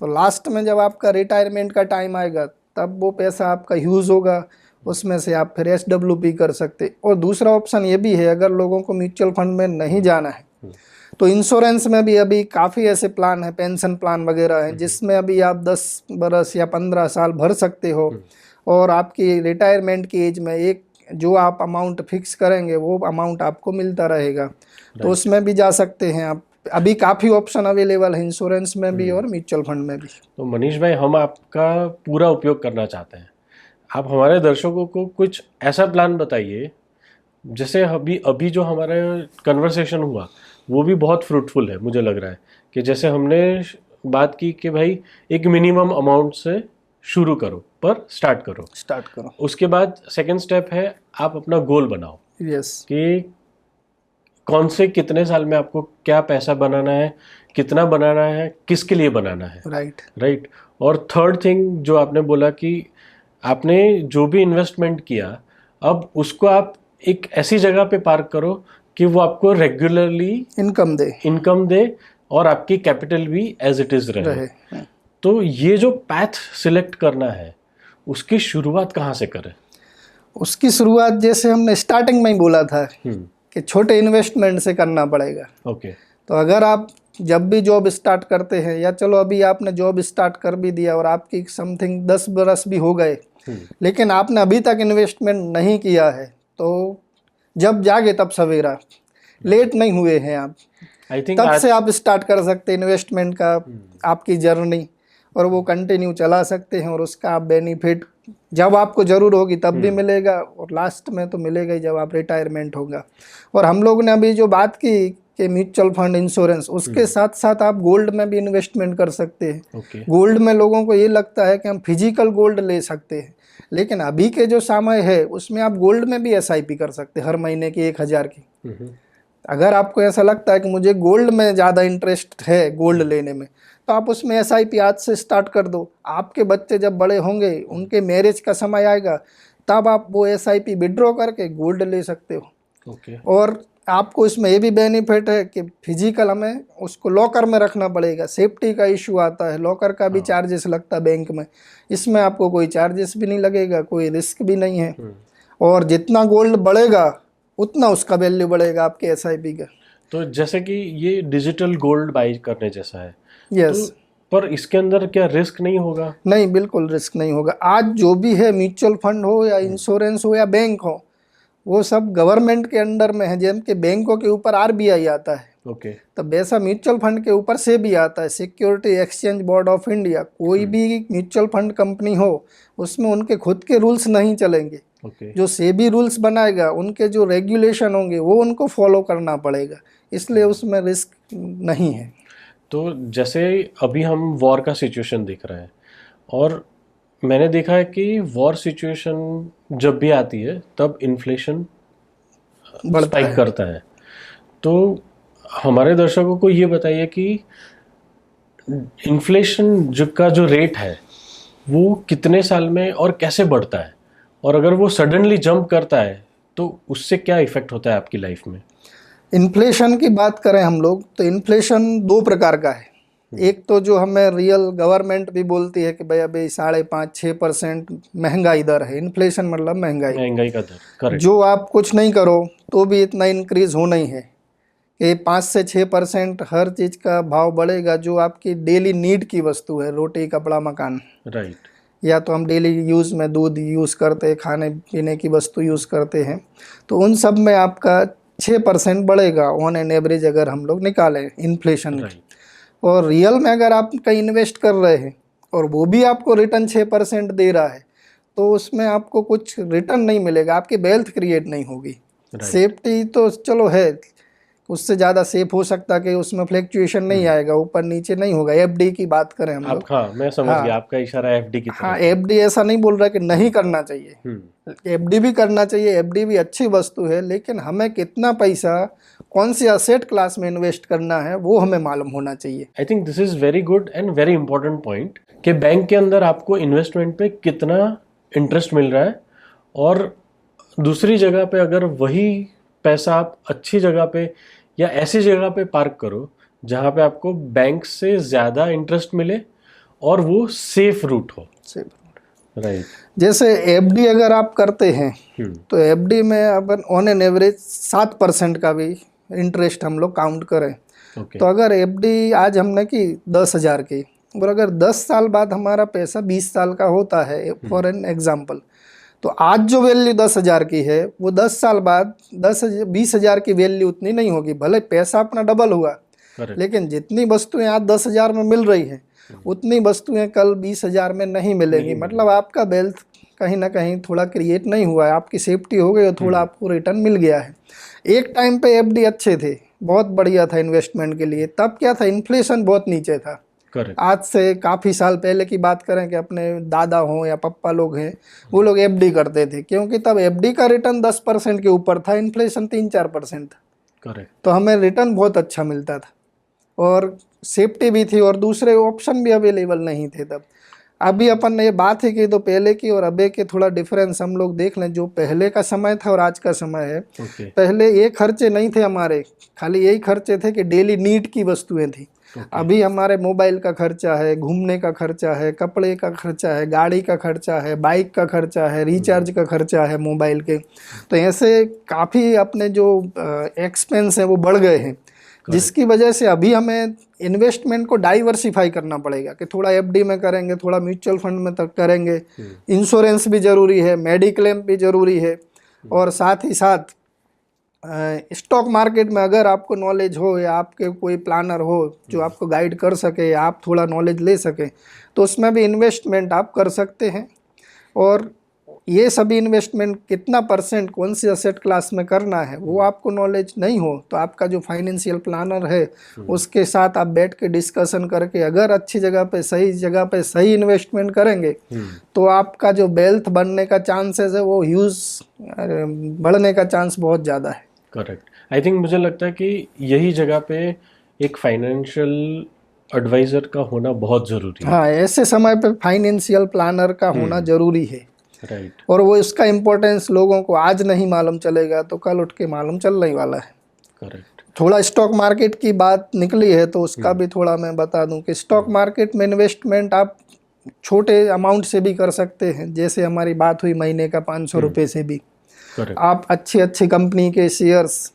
तो लास्ट में जब आपका रिटायरमेंट का टाइम आएगा तब वो पैसा आपका यूज़ होगा, उसमें से आप फिर SWP कर सकते। और दूसरा ऑप्शन ये भी है, अगर लोगों को म्यूचुअल फंड में नहीं जाना है तो इंश्योरेंस में भी अभी काफ़ी ऐसे प्लान हैं, पेंशन प्लान वगैरह हैं, जिसमें अभी आप 10 बरस या 15 साल भर सकते हो और आपकी रिटायरमेंट की एज में एक जो आप अमाउंट फिक्स करेंगे वो अमाउंट आपको मिलता रहेगा। तो उसमें भी जा सकते हैं आप। अभी काफ़ी ऑप्शन अवेलेबल है इंश्योरेंस में भी और म्यूचुअल फंड में भी। तो मनीष भाई, हम आपका पूरा उपयोग करना चाहते हैं। आप हमारे दर्शकों को कुछ ऐसा प्लान बताइए, जैसे अभी जो हमारा कन्वर्सेशन हुआ वो भी बहुत फ्रूटफुल है। मुझे लग रहा है कि जैसे हमने बात की कि भाई एक मिनिमम अमाउंट से शुरू करो, पर स्टार्ट करो। उसके बाद सेकंड स्टेप है आप अपना गोल बनाओ। कि कौन से कितने साल में आपको क्या पैसा बनाना है, कितना बनाना है, किसके लिए बनाना है। राइट। और थर्ड थिंग जो आपने बोला कि आपने जो भी इन्वेस्टमेंट किया, अब उसको आप एक ऐसी जगह पे पार्क करो कि वो आपको रेगुलरली इनकम दे और आपकी कैपिटल भी एज इट इज रहे। तो ये जो पैथ सिलेक्ट करना है, उसकी शुरुआत कहाँ से करें? उसकी शुरुआत जैसे हमने स्टार्टिंग में ही बोला था कि छोटे इन्वेस्टमेंट से करना पड़ेगा। तो अगर आप जब भी जॉब स्टार्ट करते हैं, या चलो अभी आपने जॉब स्टार्ट कर भी दिया और आपकी समथिंग 10 बरस भी हो गए, लेकिन आपने अभी तक इन्वेस्टमेंट नहीं किया है तो जब जागे तब सवेरा, लेट नहीं हुए हैं आप, आई थिंक तब से आप स्टार्ट कर सकते हैं इन्वेस्टमेंट का आपकी जर्नी, और वो कंटिन्यू चला सकते हैं, और उसका आप बेनिफिट जब आपको ज़रूर होगी तब भी मिलेगा, और लास्ट में तो मिलेगा ही जब आप रिटायरमेंट होगा। और हम लोग ने अभी जो बात की कि म्यूचुअल फंड, इंश्योरेंस, उसके साथ साथ आप गोल्ड में भी इन्वेस्टमेंट कर सकते हैं। गोल्ड में लोगों को ये लगता है कि हम फिजिकल गोल्ड ले सकते हैं, लेकिन अभी के जो समय है उसमें आप गोल्ड में भी SIP कर सकते हैं हर महीने की 1000 की। अगर आपको ऐसा लगता है कि मुझे गोल्ड में ज़्यादा इंटरेस्ट है गोल्ड लेने में, तो आप उसमें SIP आज से स्टार्ट कर दो। आपके बच्चे जब बड़े होंगे, उनके मैरिज का समय आएगा, तब आप वो SIP विड्रॉ करके गोल्ड ले सकते हो। और आपको इसमें ये भी बेनिफिट है कि फिजिकल हमें उसको लॉकर में रखना पड़ेगा, सेफ्टी का इशू आता है, लॉकर का भी चार्जेस लगता है बैंक में। इसमें आपको कोई चार्जेस भी नहीं लगेगा, कोई रिस्क भी नहीं है, और जितना गोल्ड बढ़ेगा उतना उसका वैल्यू बढ़ेगा आपके SIP का। तो जैसे कि ये डिजिटल गोल्ड बाई करने जैसा है। यस। पर इसके अंदर क्या रिस्क नहीं होगा? नहीं, बिल्कुल रिस्क नहीं होगा। आज जो भी है, म्यूचुअल फंड हो या इंश्योरेंस हो या बैंक हो, वो सब गवर्नमेंट के अंडर में है। जैसे कि बैंकों के ऊपर RBI आता है, तो वैसा म्यूचुअल फंड के ऊपर से भी आता है security exchange board of India. कोई भी म्यूचुअल फंड कंपनी हो, उसमें उनके खुद के रूल्स नहीं चलेंगे। जो सेबी रूल्स बनाएगा, उनके जो रेगुलेशन होंगे वो उनको फॉलो करना पड़ेगा, इसलिए उसमें रिस्क नहीं है। तो जैसे अभी हम वॉर का सिचुएशन देख रहे हैं, और मैंने देखा है कि वॉर सिचुएशन जब भी आती है तब इन्फ्लेशन स्पाइक करता है। तो हमारे दर्शकों को ये बताइए कि इन्फ्लेशन का जो रेट है वो कितने साल में और कैसे बढ़ता है, और अगर वो सडनली जंप करता है तो उससे क्या इफेक्ट होता है आपकी लाइफ में? इन्फ्लेशन की बात करें हम लोग, तो इन्फ्लेशन 2 प्रकार का है। एक तो जो हमें रियल गवर्नमेंट भी बोलती है कि भाई अभी 5.5-6% महंगाई दर है। इन्फ्लेशन मतलब महंगाई का दर, करेक्ट। जो आप कुछ नहीं करो तो भी इतना इंक्रीज होना ही है कि 5 से 6% हर चीज़ का भाव बढ़ेगा। जो आपकी डेली नीड की वस्तु है, रोटी, कपड़ा, मकान, राइट, या तो हम डेली यूज़ में दूध यूज़ करते हैं, खाने पीने की वस्तु यूज़ करते हैं, तो उन सब में आपका 6% बढ़ेगा ऑन एन एवरेज, अगर हम लोग निकालें इन्फ्लेशन। और रियल में अगर आप कहीं इन्वेस्ट कर रहे हैं और वो भी आपको रिटर्न 6% दे रहा है, तो उसमें आपको कुछ रिटर्न नहीं मिलेगा, आपकी वेल्थ क्रिएट नहीं होगी। सेफ्टी तो चलो है, उससे ज़्यादा सेफ हो सकता है कि उसमें फ्लैक्चुएशन नहीं आएगा, ऊपर नीचे नहीं होगा। FD की बात करें हम लोग, हाँ, मैं समझ गया आपका इशारा FD की तरफ। हाँ, FD ऐसा नहीं बोल रहा कि नहीं करना चाहिए, FD भी करना चाहिए, FD भी अच्छी वस्तु है, लेकिन हमें कितना पैसा कौन सी असेट क्लास में इन्वेस्ट करना है वो हमें मालूम होना चाहिए। I think this is very good and very important point कि बैंक के अंदर आपको इन्वेस्टमेंट पे कितना इंटरेस्ट मिल रहा है, और दूसरी जगह पे अगर वही पैसा आप अच्छी जगह पे या ऐसी जगह पे पार्क करो जहाँ पे आपको बैंक से ज़्यादा इंटरेस्ट मिले और वो सेफ रूट हो। राइट। जैसे FD अगर आप करते हैं तो FD में अगर ऑन एन एवरेज 7% का भी इंटरेस्ट हम लोग काउंट करें, तो अगर FD आज हमने की 10,000 की, और अगर 10 साल बाद हमारा पैसा 20 साल का होता है फॉर एन एग्जाम्पल, तो आज जो वैल्यू 10,000 की है वो 10 साल बाद 20,000 की वैल्यू उतनी नहीं होगी। भले पैसा अपना डबल हुआ, लेकिन जितनी वस्तुएं आज 10,000 में मिल रही हैं उतनी वस्तुएं कल 20,000 में नहीं मिलेगी। मतलब आपका वेल्थ कहीं ना कहीं थोड़ा क्रिएट नहीं हुआ है, आपकी सेफ्टी हो गई और थोड़ा आपको रिटर्न मिल गया है। एक टाइम पे FD अच्छे थे, बहुत बढ़िया था इन्वेस्टमेंट के लिए। तब क्या था, इन्फ्लेशन बहुत नीचे था। आज से काफ़ी साल पहले की बात करें कि अपने दादा हों या पप्पा लोग हैं, वो लोग FD करते थे, क्योंकि तब FD का रिटर्न 10% के ऊपर था, इन्फ्लेशन 3-4% था। करेक्ट। तो हमें रिटर्न बहुत अच्छा मिलता था और सेफ्टी भी थी, और दूसरे ऑप्शन भी अवेलेबल नहीं थे तब। अभी अपन ने ये बात है कि तो पहले की और अबे के थोड़ा डिफरेंस हम लोग देख लें। जो पहले का समय था और आज का समय है, पहले ये खर्चे नहीं थे हमारे, खाली यही खर्चे थे कि डेली नीड की वस्तुएं थी। अभी हमारे मोबाइल का खर्चा है, घूमने का खर्चा है, कपड़े का खर्चा है, गाड़ी का खर्चा है, बाइक का खर्चा है, रिचार्ज का खर्चा है मोबाइल के। तो ऐसे काफ़ी अपने जो एक्सपेंस हैं वो बढ़ गए हैं, जिसकी वजह से अभी हमें इन्वेस्टमेंट को डाइवर्सिफाई करना पड़ेगा कि थोड़ा एफडी में करेंगे, थोड़ा म्यूचुअल फंड में तक करेंगे, इंश्योरेंस भी जरूरी है, मेडिक्लेम भी जरूरी है, और साथ ही साथ स्टॉक मार्केट में अगर आपको नॉलेज हो या आपके कोई प्लानर हो जो आपको गाइड कर सके या आप थोड़ा नॉलेज ले सके, तो उसमें भी इन्वेस्टमेंट आप कर सकते हैं। और ये सभी इन्वेस्टमेंट कितना परसेंट कौन सी असेट क्लास में करना है वो आपको नॉलेज नहीं हो तो आपका जो फाइनेंशियल प्लानर है उसके साथ आप बैठ के डिस्कशन करके अगर अच्छी जगह पे सही इन्वेस्टमेंट करेंगे तो आपका जो वेल्थ बनने का चांसेस है वो ह्यूज बढ़ने का चांस बहुत ज़्यादा है। करेक्ट। आई थिंक मुझे लगता है कि यही जगह पे एक फाइनेंशियल एडवाइजर का होना बहुत ज़रूरी है। हाँ, ऐसे समय पे फाइनेंशियल प्लानर का होना ज़रूरी है। राइट। और वो इसका इम्पोर्टेंस लोगों को आज नहीं मालूम चलेगा तो कल उठ के मालूम चलने ही वाला है। करेक्ट। थोड़ा स्टॉक मार्केट की बात निकली है तो उसका भी थोड़ा मैं बता दूं कि स्टॉक मार्केट में इन्वेस्टमेंट आप छोटे अमाउंट से भी कर सकते हैं, जैसे हमारी बात हुई महीने का 500 रुपये से भी। आप अच्छी कंपनी के शेयर्स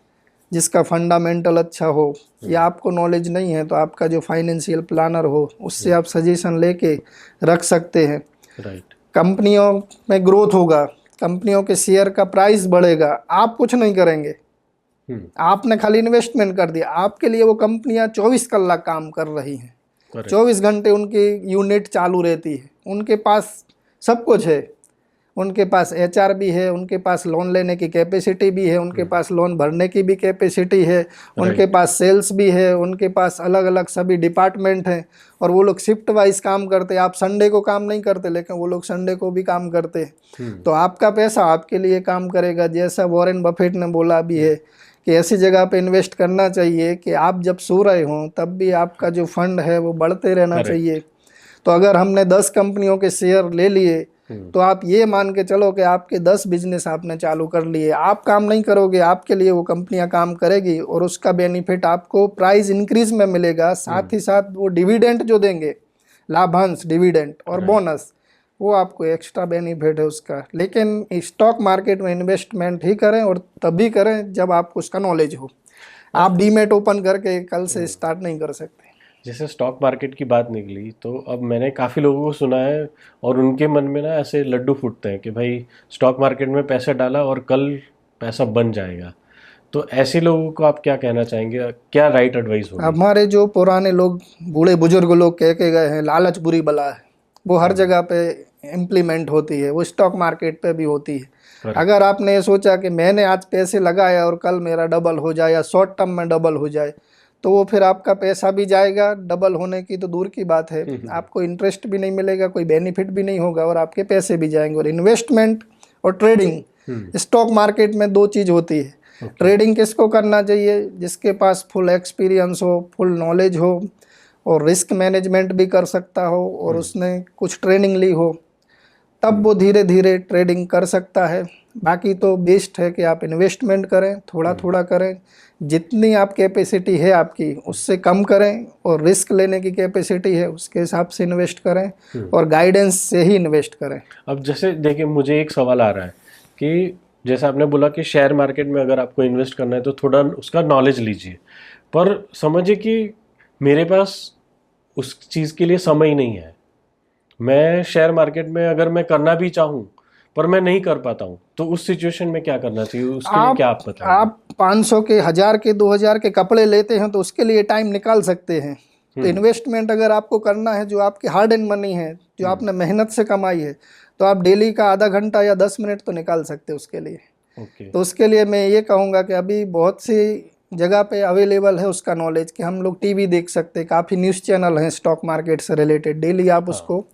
जिसका फंडामेंटल अच्छा हो या आपको नॉलेज नहीं है तो आपका जो फाइनेंशियल प्लानर हो उससे आप सजेशन लेके रख सकते हैं। राइट। कंपनियों में ग्रोथ होगा, कंपनियों के शेयर का प्राइस बढ़ेगा, आप कुछ नहीं करेंगे, आपने खाली इन्वेस्टमेंट कर दिया, आपके लिए वो कंपनियां 24 कलाक काम कर रही हैं, 24 घंटे उनकी यूनिट चालू रहती है, उनके पास सब कुछ है, उनके पास एचआर भी है, उनके पास लोन लेने की कैपेसिटी भी है, उनके पास लोन भरने की भी कैपेसिटी है, उनके पास सेल्स भी है, उनके पास अलग अलग सभी डिपार्टमेंट हैं और वो लोग शिफ्ट वाइज काम करते हैं। आप संडे को काम नहीं करते लेकिन वो लोग संडे को भी काम करते हैं। तो आपका पैसा आपके लिए काम करेगा। जैसा वॉरेन बफेट ने बोला भी है कि ऐसी जगह पे इन्वेस्ट करना चाहिए कि आप जब सो रहे हों तब भी आपका जो फंड है वो बढ़ते रहना चाहिए। तो अगर हमने 10 कंपनियों के शेयर ले लिए तो आप ये मान के चलो कि आपके 10 बिजनेस आपने चालू कर लिए, आप काम नहीं करोगे, आपके लिए वो कंपनियां काम करेगी और उसका बेनिफिट आपको प्राइस इंक्रीज में मिलेगा। साथ ही साथ वो डिविडेंड जो देंगे, लाभांश, डिविडेंड और बोनस, वो आपको एक्स्ट्रा बेनिफिट है उसका। लेकिन स्टॉक मार्केट में इन्वेस्टमेंट ही करें और तभी करें जब आपको उसका नॉलेज हो। आप डीमेट ओपन करके कल से स्टार्ट नहीं कर सकते। जैसे स्टॉक मार्केट की बात निकली तो अब मैंने काफ़ी लोगों को सुना है और उनके मन में ना ऐसे लड्डू फूटते हैं कि भाई स्टॉक मार्केट में पैसा डाला और कल पैसा बन जाएगा। तो ऐसे लोगों को आप क्या कहना चाहेंगे, क्या राइट एडवाइस होगी? हमारे जो पुराने लोग, बूढ़े बुजुर्ग लोग कह के गए हैं लालच बुरी बला है, वो हर जगह पे इम्प्लीमेंट होती है, वो स्टॉक मार्केट पे भी होती है। अगर आपने ये सोचा कि मैंने आज पैसे लगाया और कल मेरा डबल हो जाए या शॉर्ट टर्म में डबल हो जाए तो वो फिर आपका पैसा भी जाएगा, डबल होने की तो दूर की बात है, आपको इंटरेस्ट भी नहीं मिलेगा, कोई बेनिफिट भी नहीं होगा और आपके पैसे भी जाएंगे। और इन्वेस्टमेंट और ट्रेडिंग, स्टॉक मार्केट में दो चीज़ होती है। ट्रेडिंग किसको करना चाहिए? जिसके पास फुल एक्सपीरियंस हो, फुल नॉलेज हो और रिस्क मैनेजमेंट भी कर सकता हो और उसने कुछ ट्रेनिंग ली हो, तब वो धीरे धीरे ट्रेडिंग कर सकता है। बाकी तो बेस्ट है कि आप इन्वेस्टमेंट करें, थोड़ा थोड़ा करें, जितनी आप कैपेसिटी है आपकी उससे कम करें और रिस्क लेने की कैपेसिटी है उसके हिसाब से इन्वेस्ट करें और गाइडेंस से ही इन्वेस्ट करें। अब जैसे देखिए मुझे एक सवाल आ रहा है कि जैसे आपने बोला कि शेयर मार्केट में अगर आपको इन्वेस्ट करना है तो थोड़ा उसका नॉलेज लीजिए, पर समझिए कि मेरे पास उस चीज़ के लिए समय ही नहीं है। मैं शेयर मार्केट में अगर मैं करना भी चाहूँ पर मैं नहीं कर पाता हूँ, तो उस सिचुएशन में क्या करना चाहिए? उसके लिए क्या आप बताएं? आप 500 के, 1000 के, 2000 के कपड़े लेते हैं तो उसके लिए टाइम निकाल सकते हैं। तो इन्वेस्टमेंट अगर आपको करना है जो आपकी हार्ड एंड मनी है, जो आपने मेहनत से कमाई है, तो आप डेली का आधा घंटा या 10 मिनट तो निकाल सकते हैं उसके लिए। तो उसके लिए मैं ये कहूँगा कि अभी बहुत सी जगह पे अवेलेबल है उसका नॉलेज कि हम लोग टीवी देख सकते हैं, काफ़ी न्यूज़ चैनल हैं स्टॉक मार्केट से रिलेटेड, डेली आप उसको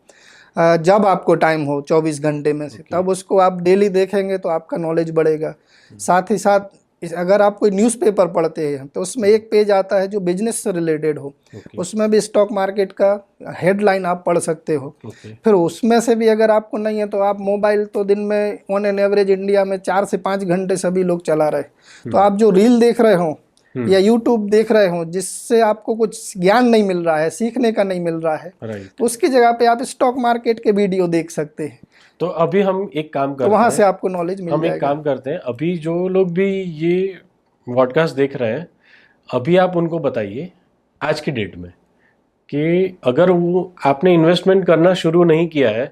जब आपको टाइम हो 24 घंटे में से तब उसको आप डेली देखेंगे तो आपका नॉलेज बढ़ेगा। साथ ही साथ अगर आप कोई न्यूज़पेपर पढ़ते हैं तो उसमें एक पेज आता है जो बिजनेस से रिलेटेड हो, उसमें भी स्टॉक मार्केट का हेडलाइन आप पढ़ सकते हो। फिर उसमें से भी अगर आपको नहीं है तो आप मोबाइल तो दिन में ऑन एन एवरेज इंडिया में 4 से 5 घंटे सभी लोग चला रहे, तो आप जो रील देख रहे हो या यूट्यूब देख रहे हो जिससे आपको कुछ ज्ञान नहीं मिल रहा है, सीखने का नहीं मिल रहा है, तो उसकी जगह पे आप स्टॉक मार्केट के वीडियो देख सकते हैं। तो अभी हम एक काम करते हैं, तो वहां से आपको नॉलेज मिल जाएगा। हम एक काम करते हैं, अभी जो लोग भी ये पॉडकास्ट देख रहे हैं अभी आप उनको बताइए आज की डेट में कि अगर वो आपने इन्वेस्टमेंट करना शुरू नहीं किया है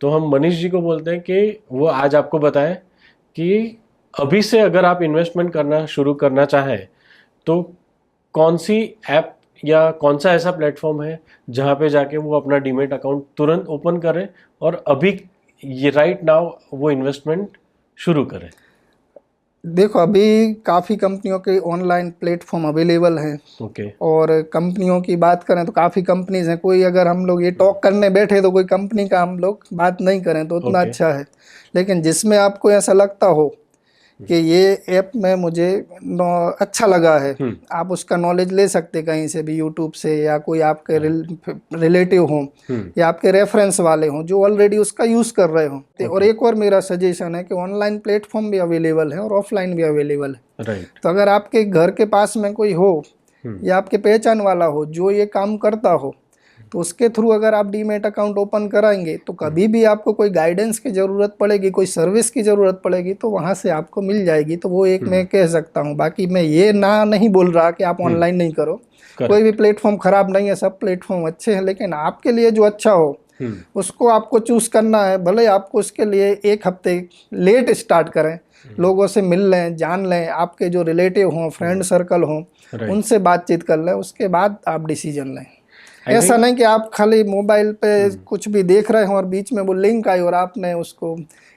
तो हम मनीष जी को बोलते हैं कि वो आज आपको बताएं कि अभी से अगर आप इन्वेस्टमेंट करना शुरू करना चाहें तो कौन सी ऐप या कौन सा ऐसा प्लेटफॉर्म है जहाँ पे जाके वो अपना डीमेट अकाउंट तुरंत ओपन करें और अभी ये राइट नाउ वो इन्वेस्टमेंट शुरू करें। देखो, अभी काफ़ी कंपनियों के ऑनलाइन प्लेटफॉर्म अवेलेबल हैं। ओके। और कंपनियों की बात करें तो काफ़ी कंपनीज हैं। कोई अगर हम लोग ये टॉक करने बैठे तो कोई कंपनी का हम लोग बात नहीं करें तो उतना ओके। अच्छा है। लेकिन जिसमें आपको ऐसा लगता हो कि ये ऐप में मुझे अच्छा लगा है, आप उसका नॉलेज ले सकते कहीं से भी, यूट्यूब से, या कोई आपके रिलेटिव हों या आपके रेफरेंस वाले हों जो ऑलरेडी उसका यूज़ कर रहे हों। और एक और मेरा सजेशन है कि ऑनलाइन प्लेटफॉर्म भी अवेलेबल है और ऑफलाइन भी अवेलेबल है। राइट। तो अगर आपके घर के पास में कोई हो या आपके पहचान वाला हो जो ये काम करता हो तो उसके थ्रू अगर आप डीमेट अकाउंट ओपन कराएंगे तो कभी भी आपको कोई गाइडेंस की ज़रूरत पड़ेगी, कोई सर्विस की ज़रूरत पड़ेगी तो वहाँ से आपको मिल जाएगी। तो वो एक मैं कह सकता हूँ। बाकी मैं ये नहीं बोल रहा कि आप ऑनलाइन नहीं करो, कोई भी प्लेटफॉर्म ख़राब नहीं है, सब प्लेटफॉर्म अच्छे हैं। लेकिन आपके लिए जो अच्छा हो उसको आपको चूज़ करना है। भले आपको उसके लिए 1 हफ्ते लेट स्टार्ट करें, लोगों से मिल लें, जान लें, आपके जो रिलेटिव हों, फ्रेंड सर्कल हों, उनसे बातचीत कर लें, उसके बाद आप डिसीजन लें। ऐसा नहीं कि आप खाली मोबाइल पे कुछ भी देख रहे हो और बीच में वो लिंक आई और आपने उसको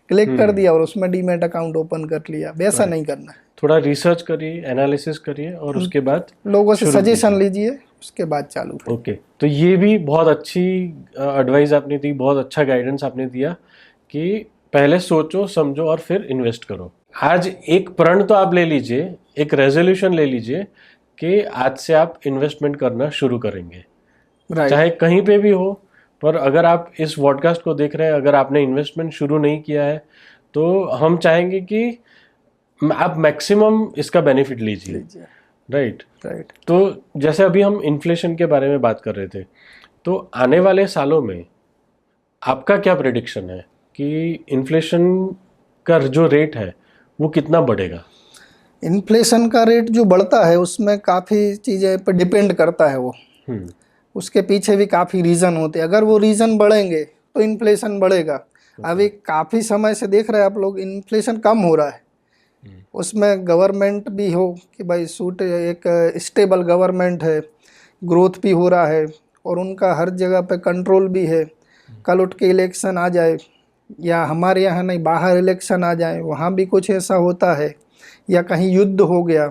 क्लिक कर दिया और उसमें डीमेट अकाउंट ओपन कर लिया। वैसा नहीं करना है। थोड़ा रिसर्च करिए, एनालिसिस करिए और उसके बाद लोगों से सजेशन लीजिए, उसके बाद चालू करिए। ओके। तो ये भी बहुत अच्छी एडवाइस आपने दी, बहुत अच्छा गाइडेंस आपने दिया कि पहले सोचो समझो और फिर इन्वेस्ट करो। आज एक प्रण तो आप ले लीजिए, एक रेजोल्यूशन ले लीजिए कि आज से आप इन्वेस्टमेंट करना शुरू करेंगे, चाहे कहीं पे भी हो। पर अगर आप इस पॉडकास्ट को देख रहे हैं, अगर आपने इन्वेस्टमेंट शुरू नहीं किया है तो हम चाहेंगे कि आप मैक्सिमम इसका बेनिफिट लीजिए। राइट। तो जैसे अभी हम इन्फ्लेशन के बारे में बात कर रहे थे, तो आने वाले सालों में आपका क्या प्रेडिक्शन है कि इन्फ्लेशन का जो रेट है वो कितना बढ़ेगा? इन्फ्लेशन का रेट जो बढ़ता है उसमें काफ़ी चीज़ें पर डिपेंड करता है। वो उसके पीछे भी काफ़ी रीज़न होते हैं। अगर वो रीज़न बढ़ेंगे तो इन्फ्लेशन बढ़ेगा। अभी काफ़ी समय से देख रहे हैं आप लोग, इन्फ्लेशन कम हो रहा है। उसमें गवर्नमेंट भी हो कि भाई एक स्टेबल गवर्नमेंट है, ग्रोथ भी हो रहा है और उनका हर जगह पे कंट्रोल भी है। कल उठ के इलेक्शन आ जाए या हमारे यहाँ नहीं बाहर इलेक्शन आ जाए, वहाँ भी कुछ ऐसा होता है, या कहीं युद्ध हो गया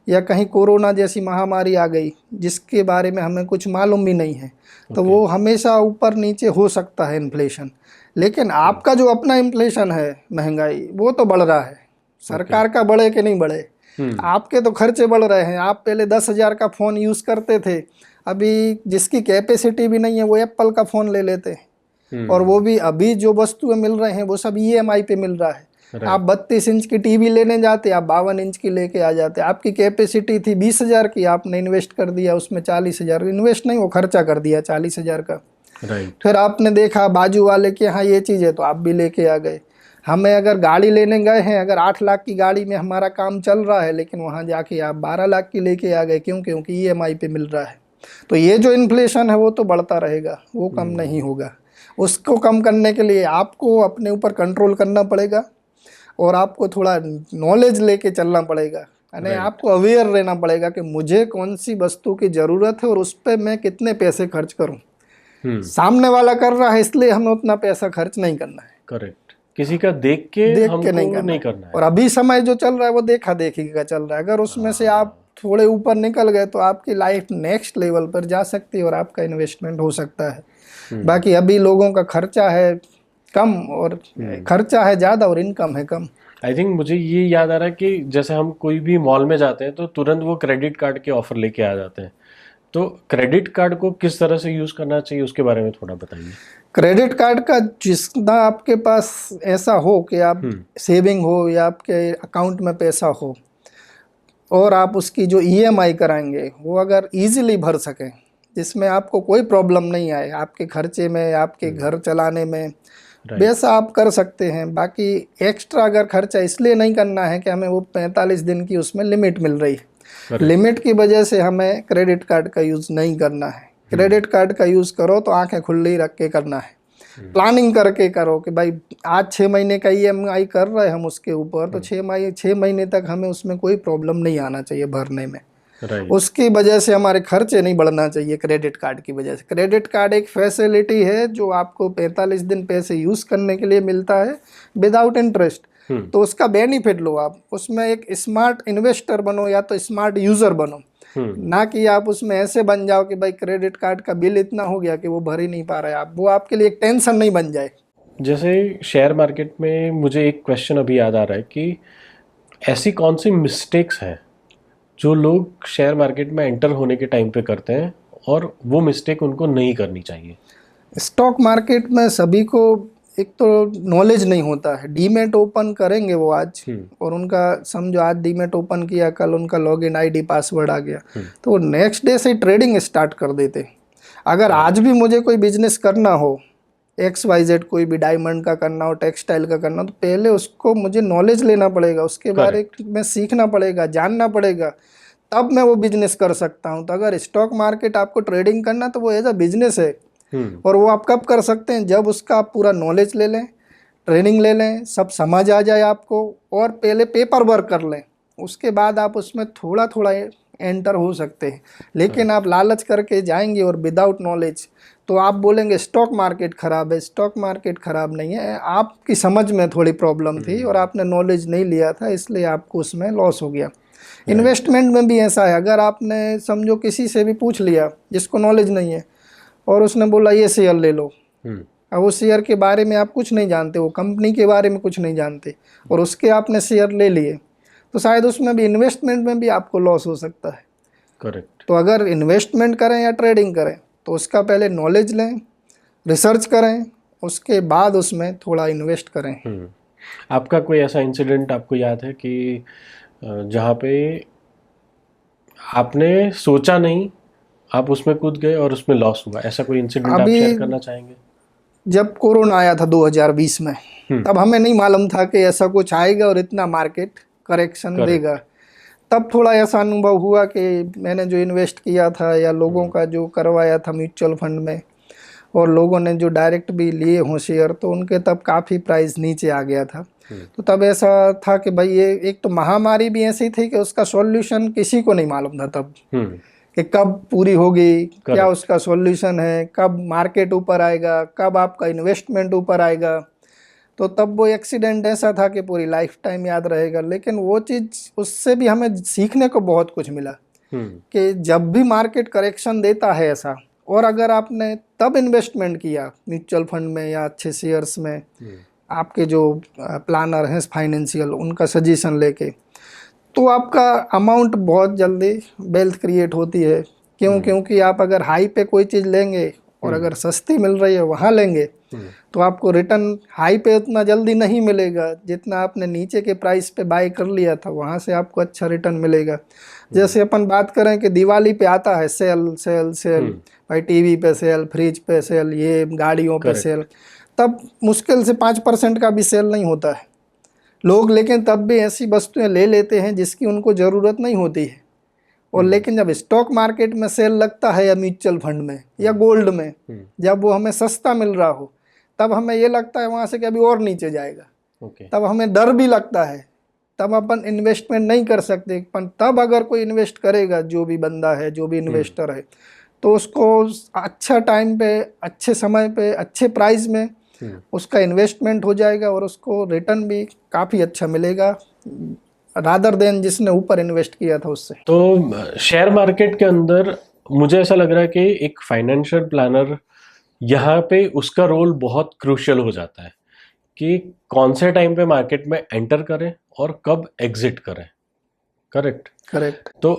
या कहीं कोरोना जैसी महामारी आ गई जिसके बारे में हमें कुछ मालूम भी नहीं है, तो वो हमेशा ऊपर नीचे हो सकता है इन्फ्लेशन। लेकिन आपका जो अपना इन्फ्लेशन है, महंगाई, वो तो बढ़ रहा है। सरकार का बढ़े कि नहीं बढ़े, आपके तो खर्चे बढ़ रहे हैं। आप पहले 10,000 का फ़ोन यूज़ करते थे, अभी जिसकी कैपेसिटी भी नहीं है वो एप्पल का फ़ोन ले लेते हैं। और वो भी अभी जो वस्तुएं मिल रहे हैं वो सब EMI पे मिल रहा है। आप 32 इंच की टीवी लेने जाते, आप 52 इंच की लेके आ जाते। आपकी कैपेसिटी थी 20,000 की, आपने इन्वेस्ट कर दिया उसमें 40,000, इन्वेस्ट नहीं वो खर्चा कर दिया 40,000 का। फिर आपने देखा बाजू वाले के यहाँ ये चीज़ है तो आप भी लेके आ गए। हमें अगर गाड़ी लेने गए हैं, अगर 8 लाख की गाड़ी में हमारा काम चल रहा है, लेकिन वहाँ जाके आप 12 लाख की लेके आ गए। क्यों? क्योंकि EMI पे मिल रहा है। तो ये जो इन्फ्लेशन है वो तो बढ़ता रहेगा, वो कम नहीं होगा। उसको कम करने के लिए आपको अपने ऊपर कंट्रोल करना पड़ेगा और आपको थोड़ा नॉलेज लेके चलना पड़ेगा। यानी आपको अवेयर रहना पड़ेगा कि मुझे कौन सी वस्तु की ज़रूरत है और उस पर मैं कितने पैसे खर्च करूं। सामने वाला कर रहा है इसलिए हमें उतना पैसा खर्च नहीं करना है। करेक्ट। किसी का देख के नहीं करना है। और अभी समय जो चल रहा है वो देखा देखी का चल रहा है। अगर उसमें से आप थोड़े ऊपर निकल गए तो आपकी लाइफ नेक्स्ट लेवल पर जा सकती है और आपका इन्वेस्टमेंट हो सकता है। बाकी अभी लोगों का खर्चा है कम और खर्चा है ज़्यादा और इनकम है कम। आई थिंक मुझे ये याद आ रहा है कि जैसे हम कोई भी मॉल में जाते हैं तो तुरंत वो क्रेडिट कार्ड के ऑफर लेके आ जाते हैं। तो क्रेडिट कार्ड को किस तरह से यूज़ करना चाहिए उसके बारे में थोड़ा बताइए। क्रेडिट कार्ड का जितना आपके पास ऐसा हो कि आप सेविंग हो या आपके अकाउंट में पैसा हो और आप उसकी जो EMI कराएंगे वो अगर इजीली भर सकें, जिसमें आपको कोई प्रॉब्लम नहीं आए आपके खर्चे में, आपके घर चलाने में, वैसा आप कर सकते हैं। बाकी एक्स्ट्रा अगर खर्चा इसलिए नहीं करना है कि हमें वो 45 दिन की उसमें लिमिट मिल रही है, लिमिट की वजह से हमें क्रेडिट कार्ड का यूज़ नहीं करना है। क्रेडिट कार्ड का यूज़ करो तो आंखें खुली रख के करना है, प्लानिंग करके करो कि भाई आज 6 महीने का EMI कर रहे हैं हम उसके ऊपर, तो 6 महीने तक हमें उसमें कोई प्रॉब्लम नहीं आना चाहिए भरने में। उसकी वजह से हमारे खर्चे नहीं बढ़ना चाहिए क्रेडिट कार्ड की वजह से। क्रेडिट कार्ड एक फैसिलिटी है जो आपको 45 दिन पैसे यूज़ करने के लिए मिलता है विदाउट इंटरेस्ट। तो उसका बेनिफिट लो आप, उसमें एक स्मार्ट इन्वेस्टर बनो या तो स्मार्ट यूज़र बनो, ना कि आप उसमें ऐसे बन जाओ कि भाई क्रेडिट कार्ड का बिल इतना हो गया कि वो भर ही नहीं पा रहे आप, वो आपके लिए एक टेंशन नहीं बन जाए। जैसे शेयर मार्केट में मुझे एक क्वेश्चन अभी याद आ रहा है कि ऐसी कौन सी मिस्टेक्स हैं जो लोग शेयर मार्केट में एंटर होने के टाइम पे करते हैं और वो मिस्टेक उनको नहीं करनी चाहिए? स्टॉक मार्केट में सभी को एक तो नॉलेज नहीं होता है। डीमेट ओपन करेंगे वो आज, और उनका समझो आज डीमेट ओपन किया, कल उनका लॉगिन आईडी पासवर्ड आ गया, तो वो नेक्स्ट डे से ट्रेडिंग स्टार्ट कर देते। अगर आज भी मुझे कोई बिजनेस करना हो, XYZ कोई भी डायमंड का करना हो, टेक्सटाइल का करना हो, तो पहले उसको मुझे नॉलेज लेना पड़ेगा, उसके बारे में सीखना पड़ेगा, जानना पड़ेगा, तब मैं वो बिजनेस कर सकता हूँ। तो अगर स्टॉक मार्केट आपको ट्रेडिंग करना तो वो एज अ बिजनेस है, और वो आप कब कर सकते हैं? जब उसका आप पूरा नॉलेज ले लें, ट्रेनिंग ले लें, सब समझ आ जाए आपको, और पहले पेपर वर्क कर लें, उसके बाद आप उसमें थोड़ा थोड़ा एंटर हो सकते हैं। लेकिन आप लालच करके जाएंगे और विदाउट नॉलेज, तो आप बोलेंगे स्टॉक मार्केट ख़राब है। स्टॉक मार्केट ख़राब नहीं है, आपकी समझ में थोड़ी प्रॉब्लम थी और आपने नॉलेज नहीं लिया था, इसलिए आपको उसमें लॉस हो गया। इन्वेस्टमेंट में भी ऐसा है, अगर आपने समझो किसी से भी पूछ लिया जिसको नॉलेज नहीं है, और उसने बोला ये शेयर ले लो, अब उस शेयर के बारे में आप कुछ नहीं जानते, वो कंपनी के बारे में कुछ नहीं जानते, और उसके आपने शेयर ले लिए, तो शायद उसमें भी इन्वेस्टमेंट में भी आपको लॉस हो सकता है। करेक्ट। तो अगर इन्वेस्टमेंट करें या ट्रेडिंग करें तो उसका पहले नॉलेज लें, रिसर्च करें, उसके बाद उसमें थोड़ा इन्वेस्ट करें। आपका कोई ऐसा इंसिडेंट आपको याद है कि जहाँ पे आपने सोचा नहीं, आप उसमें कूद गए और उसमें लॉस हुआ, ऐसा कोई इंसिडेंट आप शेयर करना चाहेंगे? जब कोरोना आया था 2020 में, तब हमें नहीं मालूम था कि ऐसा कुछ आएगा और इतना मार्केट करेक्शन देगा। तब थोड़ा ऐसा अनुभव हुआ कि मैंने जो इन्वेस्ट किया था या लोगों का जो करवाया था म्यूचुअल फंड में, और लोगों ने जो डायरेक्ट भी लिए हों शेयर, तो उनके तब काफ़ी प्राइस नीचे आ गया था। तो तब ऐसा था कि भाई ये एक तो महामारी भी ऐसी थी कि उसका सॉल्यूशन किसी को नहीं मालूम था तब कि कब पूरी होगी, क्या उसका सॉल्यूशन है, कब मार्केट ऊपर आएगा, कब आपका इन्वेस्टमेंट ऊपर आएगा। तो तब वो एक्सीडेंट ऐसा था कि पूरी लाइफ टाइम याद रहेगा। लेकिन वो चीज़, उससे भी हमें सीखने को बहुत कुछ मिला कि जब भी मार्केट करेक्शन देता है ऐसा, और अगर आपने तब इन्वेस्टमेंट किया म्यूचुअल फंड में या अच्छे शेयर्स में, आपके जो प्लानर हैं फाइनेंशियल, उनका सजेशन लेके, तो आपका अमाउंट बहुत जल्दी वेल्थ क्रिएट होती है। क्योंकि आप अगर हाई पे कोई चीज़ लेंगे और अगर सस्ती मिल रही है वहाँ लेंगे, तो आपको रिटर्न हाई पे उतना जल्दी नहीं मिलेगा जितना आपने नीचे के प्राइस पे बाय कर लिया था, वहाँ से आपको अच्छा रिटर्न मिलेगा। जैसे अपन बात करें कि दिवाली पे आता है सेल सेल सेल, भाई टीवी पे सेल, फ्रिज पे सेल, ये गाड़ियों पे सेल, तब मुश्किल से 5% का भी सेल नहीं होता है लोग, लेकिन तब भी ऐसी वस्तुएं ले लेते हैं जिसकी उनको ज़रूरत नहीं होती है। और लेकिन जब स्टॉक मार्केट में सेल लगता है या म्यूचुअल फंड में या गोल्ड में, जब वो हमें सस्ता मिल रहा हो, तब हमें ये लगता है वहाँ से कि अभी और नीचे जाएगा। तब हमें डर भी लगता है, तब अपन इन्वेस्टमेंट नहीं कर सकते। पर तब अगर कोई इन्वेस्ट करेगा, जो भी बंदा है, जो भी इन्वेस्टर है, तो उसको अच्छा टाइम पे, अच्छे समय पे, अच्छे प्राइस में उसका इन्वेस्टमेंट हो जाएगा और उसको रिटर्न भी काफ़ी अच्छा मिलेगा रादर देन जिसने ऊपर इन्वेस्ट किया था उससे। तो शेयर मार्केट के अंदर मुझे ऐसा लग रहा है कि एक फाइनेंशियल प्लानर यहाँ पे उसका रोल बहुत क्रूशियल हो जाता है कि कौन से टाइम पे मार्केट में एंटर करें और कब एग्जिट करें। करेक्ट। तो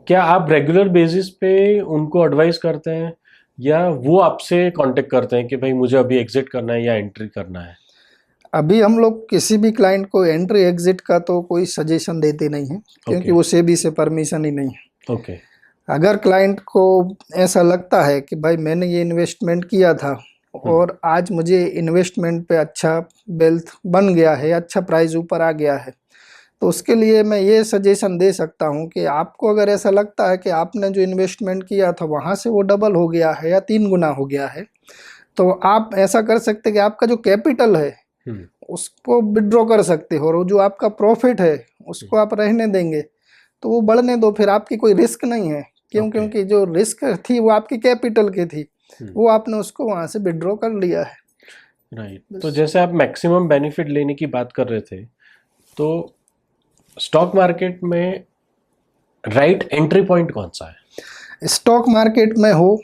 क्या आप रेगुलर बेसिस पे उनको एडवाइस करते हैं या वो आपसे कांटेक्ट करते हैं कि भाई मुझे अभी एग्जिट करना है या एंट्री करना है? अभी हम लोग किसी भी क्लाइंट को एंट्री एग्जिट का तो कोई सजेशन देते नहीं है, क्योंकि वो सेबी से परमिशन ही नहीं है। अगर क्लाइंट को ऐसा लगता है कि भाई मैंने ये इन्वेस्टमेंट किया था और आज मुझे इन्वेस्टमेंट पे अच्छा वेल्थ बन गया है, अच्छा प्राइस ऊपर आ गया है, तो उसके लिए मैं ये सजेशन दे सकता हूँ कि आपको अगर ऐसा लगता है कि आपने जो इन्वेस्टमेंट किया था वहाँ से वो डबल हो गया है या 3 गुना हो गया है, तो आप ऐसा कर सकते हैं कि आपका जो कैपिटल है उसको विड्रॉ कर सकते हो, और जो आपका प्रॉफिट है उसको आप रहने देंगे, तो वो बढ़ने दो, फिर आपकी कोई रिस्क नहीं है। क्यों? क्योंकि जो रिस्क थी वो आपकी कैपिटल की थी, वो आपने उसको वहाँ से विड्रॉ कर लिया है। राइट। तो जैसे आप मैक्सिमम बेनिफिट लेने की बात कर रहे थे, तो स्टॉक मार्केट में राइट एंट्री पॉइंट कौन सा है? स्टॉक मार्केट में हो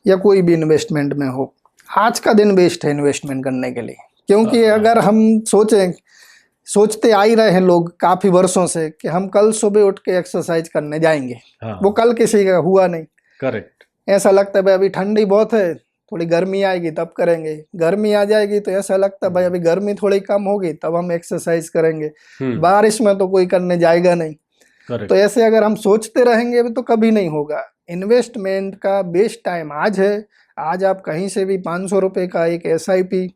या कोई भी इन्वेस्टमेंट में हो, आज का दिन बेस्ट है इन्वेस्टमेंट करने के लिए। क्योंकि अगर हम सोचते आ ही रहे हैं लोग काफ़ी वर्षों से कि हम कल सुबह उठ के एक्सरसाइज करने जाएंगे, वो कल किसी का हुआ नहीं। करेक्ट। ऐसा लगता है भाई अभी ठंडी बहुत है, थोड़ी गर्मी आएगी तब करेंगे, गर्मी आ जाएगी तो ऐसा लगता है भाई अभी गर्मी थोड़ी कम होगी तब हम एक्सरसाइज करेंगे, बारिश में तो कोई करने जाएगा नहीं। तो ऐसे अगर हम सोचते रहेंगे तो कभी नहीं होगा। इन्वेस्टमेंट का बेस्ट टाइम आज है। आज आप कहीं से भी 500 रुपये का एक SIP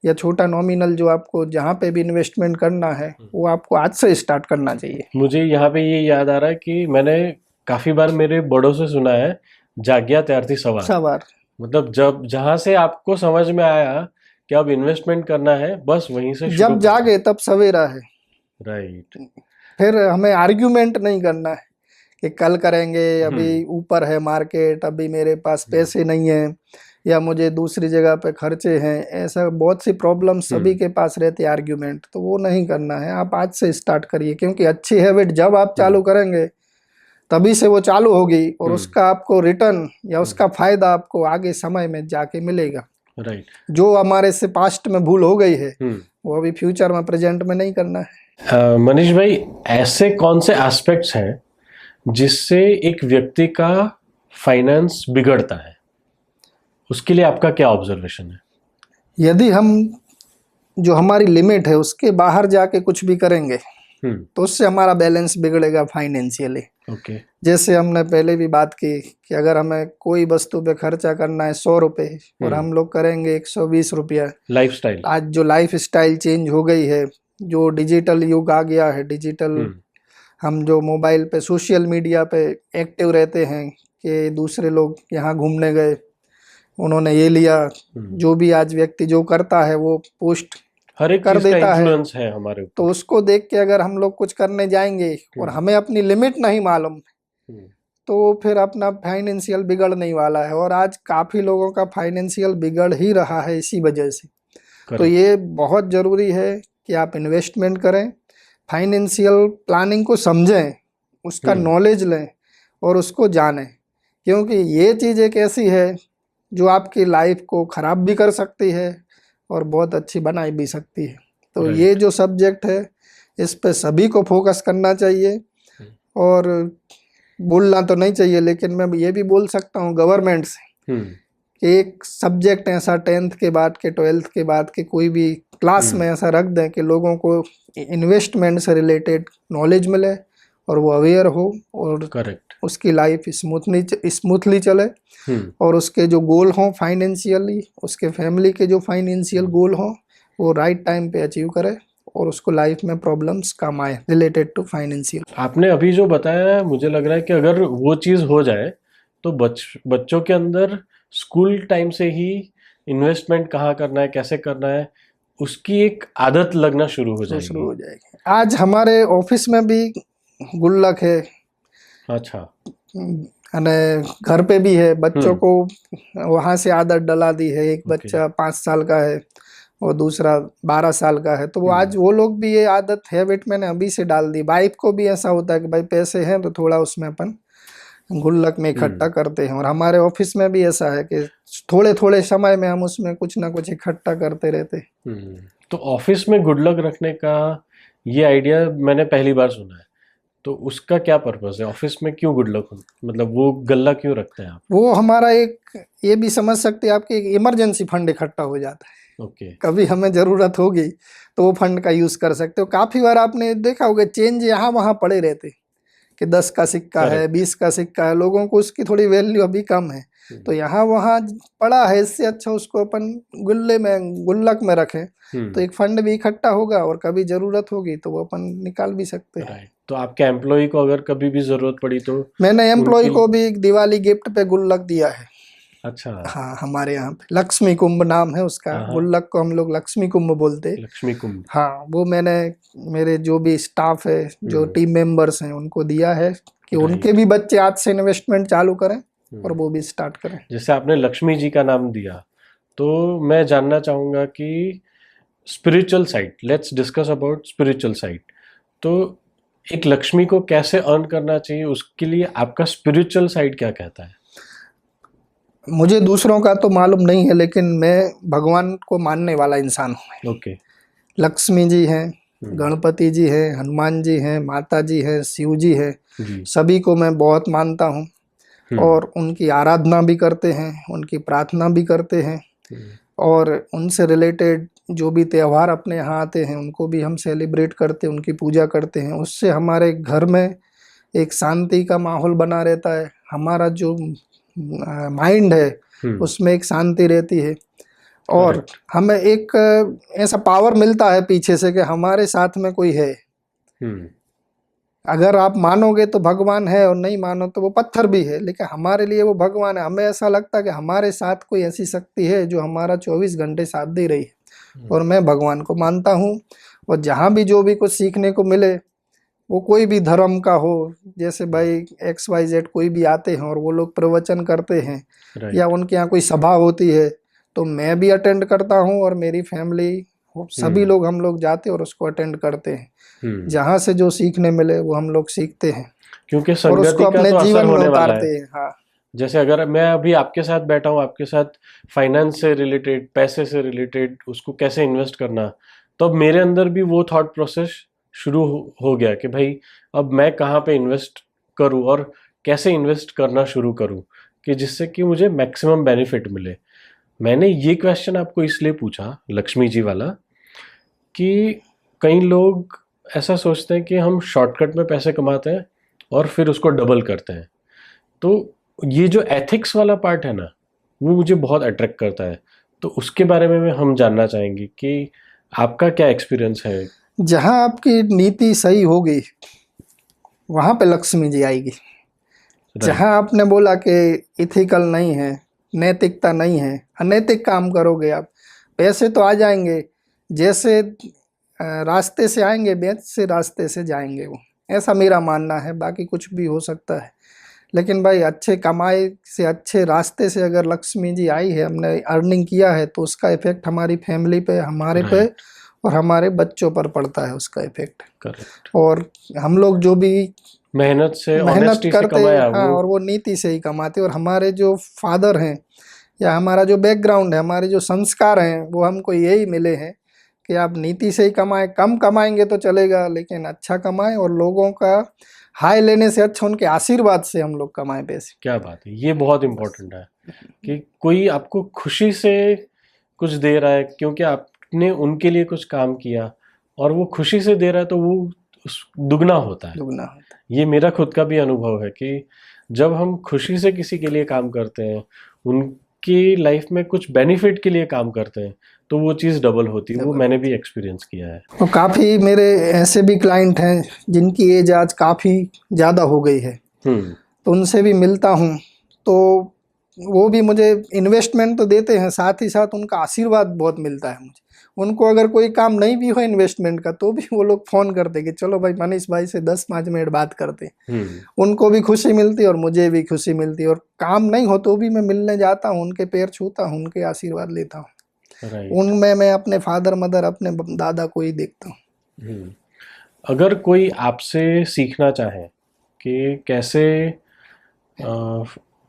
या छोटा नॉमिनल जो आपको जहाँ पे भी इन्वेस्टमेंट करना है वो आपको आज से स्टार्ट करना चाहिए। मुझे यहाँ पे ये याद आ रहा है कि मैंने काफ़ी बार मेरे बड़ों से सुना है, जाग्या तैयार थी सवार। मतलब जब जहाँ से आपको समझ में आया कि अब इन्वेस्टमेंट करना है, बस वहीं से जब जागे तब सवेरा है। राइट। फिर हमें आर्ग्यूमेंट नहीं करना है कि कल करेंगे, अभी ऊपर है मार्केट, अभी मेरे पास पैसे नहीं है, या मुझे दूसरी जगह पे खर्चे हैं। ऐसा बहुत सी प्रॉब्लम सभी के पास रहती है आर्ग्यूमेंट, तो वो नहीं करना है। आप आज से स्टार्ट करिए, क्योंकि अच्छी हैबिट जब आप चालू करेंगे तभी से वो चालू होगी, और उसका आपको रिटर्न या उसका फायदा आपको आगे समय में जाके मिलेगा। राइट। जो हमारे से पास्ट में भूल हो गई है वो अभी फ्यूचर में प्रेजेंट में नहीं करना है। मनीष भाई, ऐसे कौन से एस्पेक्ट्स हैं जिससे एक व्यक्ति का फाइनेंस बिगड़ता है? उसके लिए आपका क्या ऑब्जर्वेशन है? यदि हम जो हमारी लिमिट है उसके बाहर जाके कुछ भी करेंगे तो उससे हमारा बैलेंस बिगड़ेगा फाइनेंशियली। ओके। जैसे हमने पहले भी बात की कि अगर हमें कोई वस्तु पे खर्चा करना है 100 रुपये और हम लोग करेंगे 120 रुपया। लाइफस्टाइल, आज जो लाइफ स्टाइल चेंज हो गई है, जो डिजिटल युग आ गया है, डिजिटल हम जो मोबाइल पे सोशल मीडिया पे एक्टिव रहते हैं कि दूसरे लोग यहाँ घूमने गए, उन्होंने ये लिया, जो भी आज व्यक्ति जो करता है वो पोस्ट हर एक कर देता है हमारे ऊपर। तो उसको देख के अगर हम लोग कुछ करने जाएंगे और हमें अपनी लिमिट नहीं मालूम, तो फिर अपना फाइनेंशियल बिगड़ नहीं वाला है। और आज काफ़ी लोगों का फाइनेंशियल बिगड़ ही रहा है इसी वजह से। तो ये बहुत ज़रूरी है कि आप इन्वेस्टमेंट करें, फाइनेंशियल प्लानिंग को समझें, उसका नॉलेज लें और उसको जानें, क्योंकि ये चीज़ एक ऐसी है जो आपकी लाइफ को ख़राब भी कर सकती है और बहुत अच्छी बनाई भी सकती है। तो ये जो सब्जेक्ट है इस पे सभी को फोकस करना चाहिए। और बोलना तो नहीं चाहिए, लेकिन मैं ये भी बोल सकता हूँ गवर्नमेंट से कि एक सब्जेक्ट ऐसा 10th के बाद के 12th के बाद के कोई भी क्लास में ऐसा रख दें कि लोगों को इन्वेस्टमेंट से रिलेटेड नॉलेज मिले और वो अवेयर हो और उसकी लाइफ स्मूथली चले, और उसके जो गोल हों फाइनेंशियली, उसके फैमिली के जो फाइनेंशियल गोल हों वो राइट टाइम पे अचीव करे और उसको लाइफ में प्रॉब्लम्स कम आए रिलेटेड टू फाइनेंशियल। आपने अभी जो बताया है, मुझे लग रहा है कि अगर वो चीज़ हो जाए तो बच्चों के अंदर स्कूल टाइम से ही इन्वेस्टमेंट कहाँ करना है, कैसे करना है, उसकी एक आदत लगना शुरू हो जाएगी। आज हमारे ऑफिस में भी गुल्लक है। अच्छा। घर पे भी है, बच्चों को वहाँ से आदत डला दी है। एक बच्चा 5 साल का है और दूसरा 12 साल का है, तो वो आज वो लोग भी ये आदत हैबिट मैंने अभी से डाल दी। वाइफ को भी ऐसा होता है कि भाई पैसे हैं तो थोड़ा उसमें अपन गुल्लक में इकट्ठा करते हैं, और हमारे ऑफिस में भी ऐसा है कि थोड़े थोड़े समय में हम उसमें कुछ ना कुछ इकट्ठा करते रहते। तो ऑफिस में गुल्लक रखने का ये आइडिया मैंने पहली बार सुना है, तो उसका क्या पर्पस है? ऑफिस में क्यों गुल्लक, मतलब वो गल्ला क्यों रखते हैं आप? वो हमारा एक ये भी समझ सकते हैं आपके एक इमरजेंसी फंड इकट्ठा हो जाता है। कभी हमें ज़रूरत होगी तो वो फंड का यूज़ कर सकते हो। काफ़ी बार आपने देखा होगा चेंज यहाँ वहाँ पड़े रहते कि 10 का सिक्का है, 20 का सिक्का है, लोगों को उसकी थोड़ी वैल्यू अभी कम है। तो यहाँ वहाँ पड़ा है, इससे अच्छा उसको अपन गुल्लक में रखें, तो एक फंड भी इकट्ठा होगा और कभी जरूरत होगी तो वो अपन निकाल भी सकते हैं। राइट। तो आपके एम्प्लॉय को अगर कभी भी जरूरत पड़ी तो? मैंने एम्प्लॉय को भी दिवाली गिफ्ट पे गुल्लक दिया है। अच्छा। हाँ, हमारे यहाँ पे लक्ष्मी कुंभ नाम है उसका। गुल्लक को हम लोग लक्ष्मी कुंभ बोलते हैं। लक्ष्मी कुंभ। हाँ, वो मैंने मेरे जो भी स्टाफ है, जो टीम मेंबर्स हैं, उनको दिया है कि उनके भी बच्चे आज से इन्वेस्टमेंट चालू करें और वो भी स्टार्ट करें। जैसे आपने लक्ष्मी जी का नाम दिया, तो मैं जानना चाहूंगा कि spiritual side, let's discuss about spiritual side. तो एक लक्ष्मी को कैसे अर्न करना चाहिए, उसके लिए आपका स्पिरिचुअल साइड क्या कहता है? मुझे दूसरों का तो मालूम नहीं है, लेकिन मैं भगवान को मानने वाला इंसान हूँ। ओके। लक्ष्मी जी हैं, गणपति जी हैं, हनुमान जी हैं, माता जी हैं, शिव जी हैं, सभी को मैं बहुत मानता हूँ और उनकी आराधना भी करते हैं, उनकी प्रार्थना भी करते हैं और उनसे रिलेटेड जो भी त्यौहार अपने यहाँ आते हैं उनको भी हम सेलिब्रेट करते हैं, उनकी पूजा करते हैं। उससे हमारे घर में एक शांति का माहौल बना रहता है, हमारा जो माइंड है उसमें एक शांति रहती है और हमें एक ऐसा पावर मिलता है पीछे से कि हमारे साथ में कोई है। अगर आप मानोगे तो भगवान है और नहीं मानो तो वो पत्थर भी है, लेकिन हमारे लिए वो भगवान है। हमें ऐसा लगता है कि हमारे साथ कोई ऐसी शक्ति है जो हमारा 24 घंटे साथ दे रही है और मैं भगवान को मानता हूँ। और जहाँ भी जो भी कुछ सीखने को मिले, वो कोई भी धर्म का हो, जैसे भाई XYZ कोई भी आते हैं और वो लोग प्रवचन करते हैं या उनके यहाँ कोई सभा होती है तो मैं भी अटेंड करता हूँ और मेरी फैमिली, सभी लोग हम लोग जाते हैं और उसको अटेंड करते हैं। जहाँ से जो सीखने मिले वो हम लोग सीखते हैं, क्योंकि और उसको अपने जीवन में उतारते हैं। हाँ, जैसे अगर मैं अभी आपके साथ बैठा हूँ, आपके साथ फाइनेंस से रिलेटेड, पैसे से रिलेटेड, उसको कैसे इन्वेस्ट करना, तो अब मेरे अंदर भी वो थॉट प्रोसेस शुरू हो गया कि भाई अब मैं कहाँ पे इन्वेस्ट करूँ और कैसे इन्वेस्ट करना शुरू करूँ कि जिससे कि मुझे मैक्सिमम बेनिफिट मिले। मैंने ये क्वेश्चन आपको इसलिए पूछा, लक्ष्मी जी वाला, कि कई लोग ऐसा सोचते हैं कि हम शॉर्टकट में पैसे कमाते हैं और फिर उसको डबल करते हैं। तो ये जो एथिक्स वाला पार्ट है ना, वो मुझे बहुत अट्रैक्ट करता है। तो उसके बारे में हम जानना चाहेंगे कि आपका क्या एक्सपीरियंस है। जहाँ आपकी नीति सही होगी वहाँ पे लक्ष्मी जी आएगी। जहाँ आपने बोला कि इथिकल नहीं है, नैतिकता नहीं है, अनैतिक काम करोगे आप, पैसे तो आ जाएंगे, जैसे रास्ते से आएंगे वैसे रास्ते से जाएंगे वो, ऐसा मेरा मानना है। बाकी कुछ भी हो सकता है, लेकिन भाई अच्छे कमाई से, अच्छे रास्ते से अगर लक्ष्मी जी आई है, हमने अर्निंग किया है, तो उसका इफेक्ट हमारी फैमिली पे, हमारे पे और हमारे बच्चों पर पड़ता है उसका इफेक्ट। करेक्ट। और हम लोग जो भी मेहनत करते हैं, हाँ, और वो नीति से ही कमाते। और हमारे जो फादर हैं या हमारा जो बैकग्राउंड है, हमारे जो संस्कार हैं, वो हमको यही मिले हैं कि आप नीति से ही कमाएं। कम कमाएंगे तो चलेगा, लेकिन अच्छा कमाएं, और लोगों का हाय लेने से अच्छा उनके आशीर्वाद से हम लोग कमाएं पैसे। क्या बात है, ये बहुत इंपॉर्टेंट है कि कोई आपको खुशी से कुछ दे रहा है क्योंकि आपने उनके लिए कुछ काम किया और वो खुशी से दे रहा है, तो वो दुगना होता है। ये मेरा खुद का भी अनुभव है कि जब हम खुशी से किसी के लिए काम करते हैं, उनकी लाइफ में कुछ बेनिफिट के लिए काम करते हैं, तो वो चीज़ डबल होती है। वो मैंने भी एक्सपीरियंस किया है। और काफ़ी मेरे ऐसे भी क्लाइंट हैं जिनकी एज आज काफ़ी ज़्यादा हो गई है, तो उनसे भी मिलता हूँ, तो वो भी मुझे इन्वेस्टमेंट तो देते हैं, साथ ही साथ उनका आशीर्वाद बहुत मिलता है मुझे। उनको अगर कोई काम नहीं भी हो इन्वेस्टमेंट का, तो भी वो लोग फ़ोन करते कि चलो भाई मनीष भाई से 10-5 मिनट बात करते। उनको भी खुशी मिलती और मुझे भी खुशी मिलती। और काम नहीं हो तो भी मैं मिलने जाता हूँ, उनके पैर छूता हूँ, उनके आशीर्वाद लेता हूँ। उनमें मैं अपने फादर मदर, अपने दादा को ही देखता हूँ। अगर कोई आपसे सीखना चाहे कि कैसे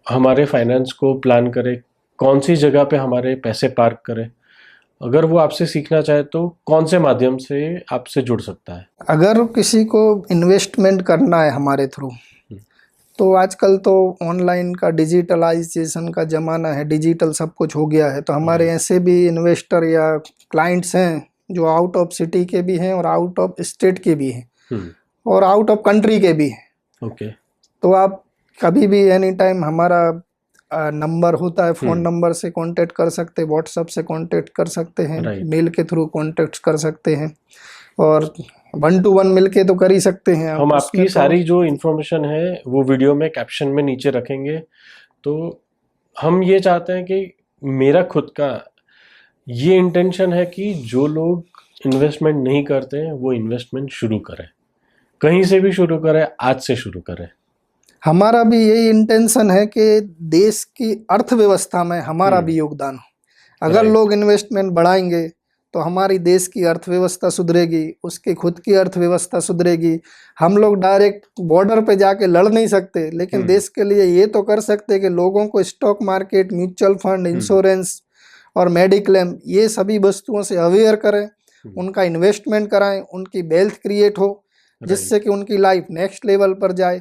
हमारे फाइनेंस को प्लान करें, कौन सी जगह पे हमारे पैसे पार्क करें, अगर वो आपसे सीखना चाहे तो कौन से माध्यम से आपसे जुड़ सकता है? अगर किसी को इन्वेस्टमेंट करना है हमारे थ्रू, तो आजकल तो ऑनलाइन का डिजिटलाइजेशन का ज़माना है, डिजिटल सब कुछ हो गया है। तो हमारे ऐसे भी इन्वेस्टर या क्लाइंट्स हैं जो आउट ऑफ सिटी के भी हैं और आउट ऑफ स्टेट के भी हैं और आउट ऑफ कंट्री के भी हैं। ओके। तो आप कभी भी एनी टाइम हमारा नंबर होता है, फ़ोन नंबर से कांटेक्ट कर सकते हैं, व्हाट्सएप से कांटेक्ट कर सकते हैं, Right. मेल के थ्रू कांटेक्ट कर सकते हैं, और 1 to 1 मिलके तो कर ही सकते हैं आप। हम उसमें आपकी तो सारी जो इन्फॉर्मेशन है वो वीडियो में कैप्शन में नीचे रखेंगे। तो हम ये चाहते हैं कि मेरा खुद का ये इंटेंशन है कि जो लोग इन्वेस्टमेंट नहीं करते हैं वो इन्वेस्टमेंट शुरू करें, कहीं से भी शुरू करें, आज से शुरू करें। हमारा भी यही इंटेंशन है कि देश की अर्थव्यवस्था में हमारा भी योगदान हो। अगर Right. लोग इन्वेस्टमेंट बढ़ाएंगे तो हमारी देश की अर्थव्यवस्था सुधरेगी, उसकी खुद की अर्थव्यवस्था सुधरेगी। हम लोग डायरेक्ट बॉर्डर पे जाके लड़ नहीं सकते, लेकिन देश के लिए ये तो कर सकते कि लोगों को stock market, mutual fund, insurance और मेडिक्लेम, ये सभी वस्तुओं से अवेयर करें, उनका इन्वेस्टमेंट कराएं, उनकी वेल्थ क्रिएट हो, जिससे कि उनकी लाइफ नेक्स्ट लेवल पर जाए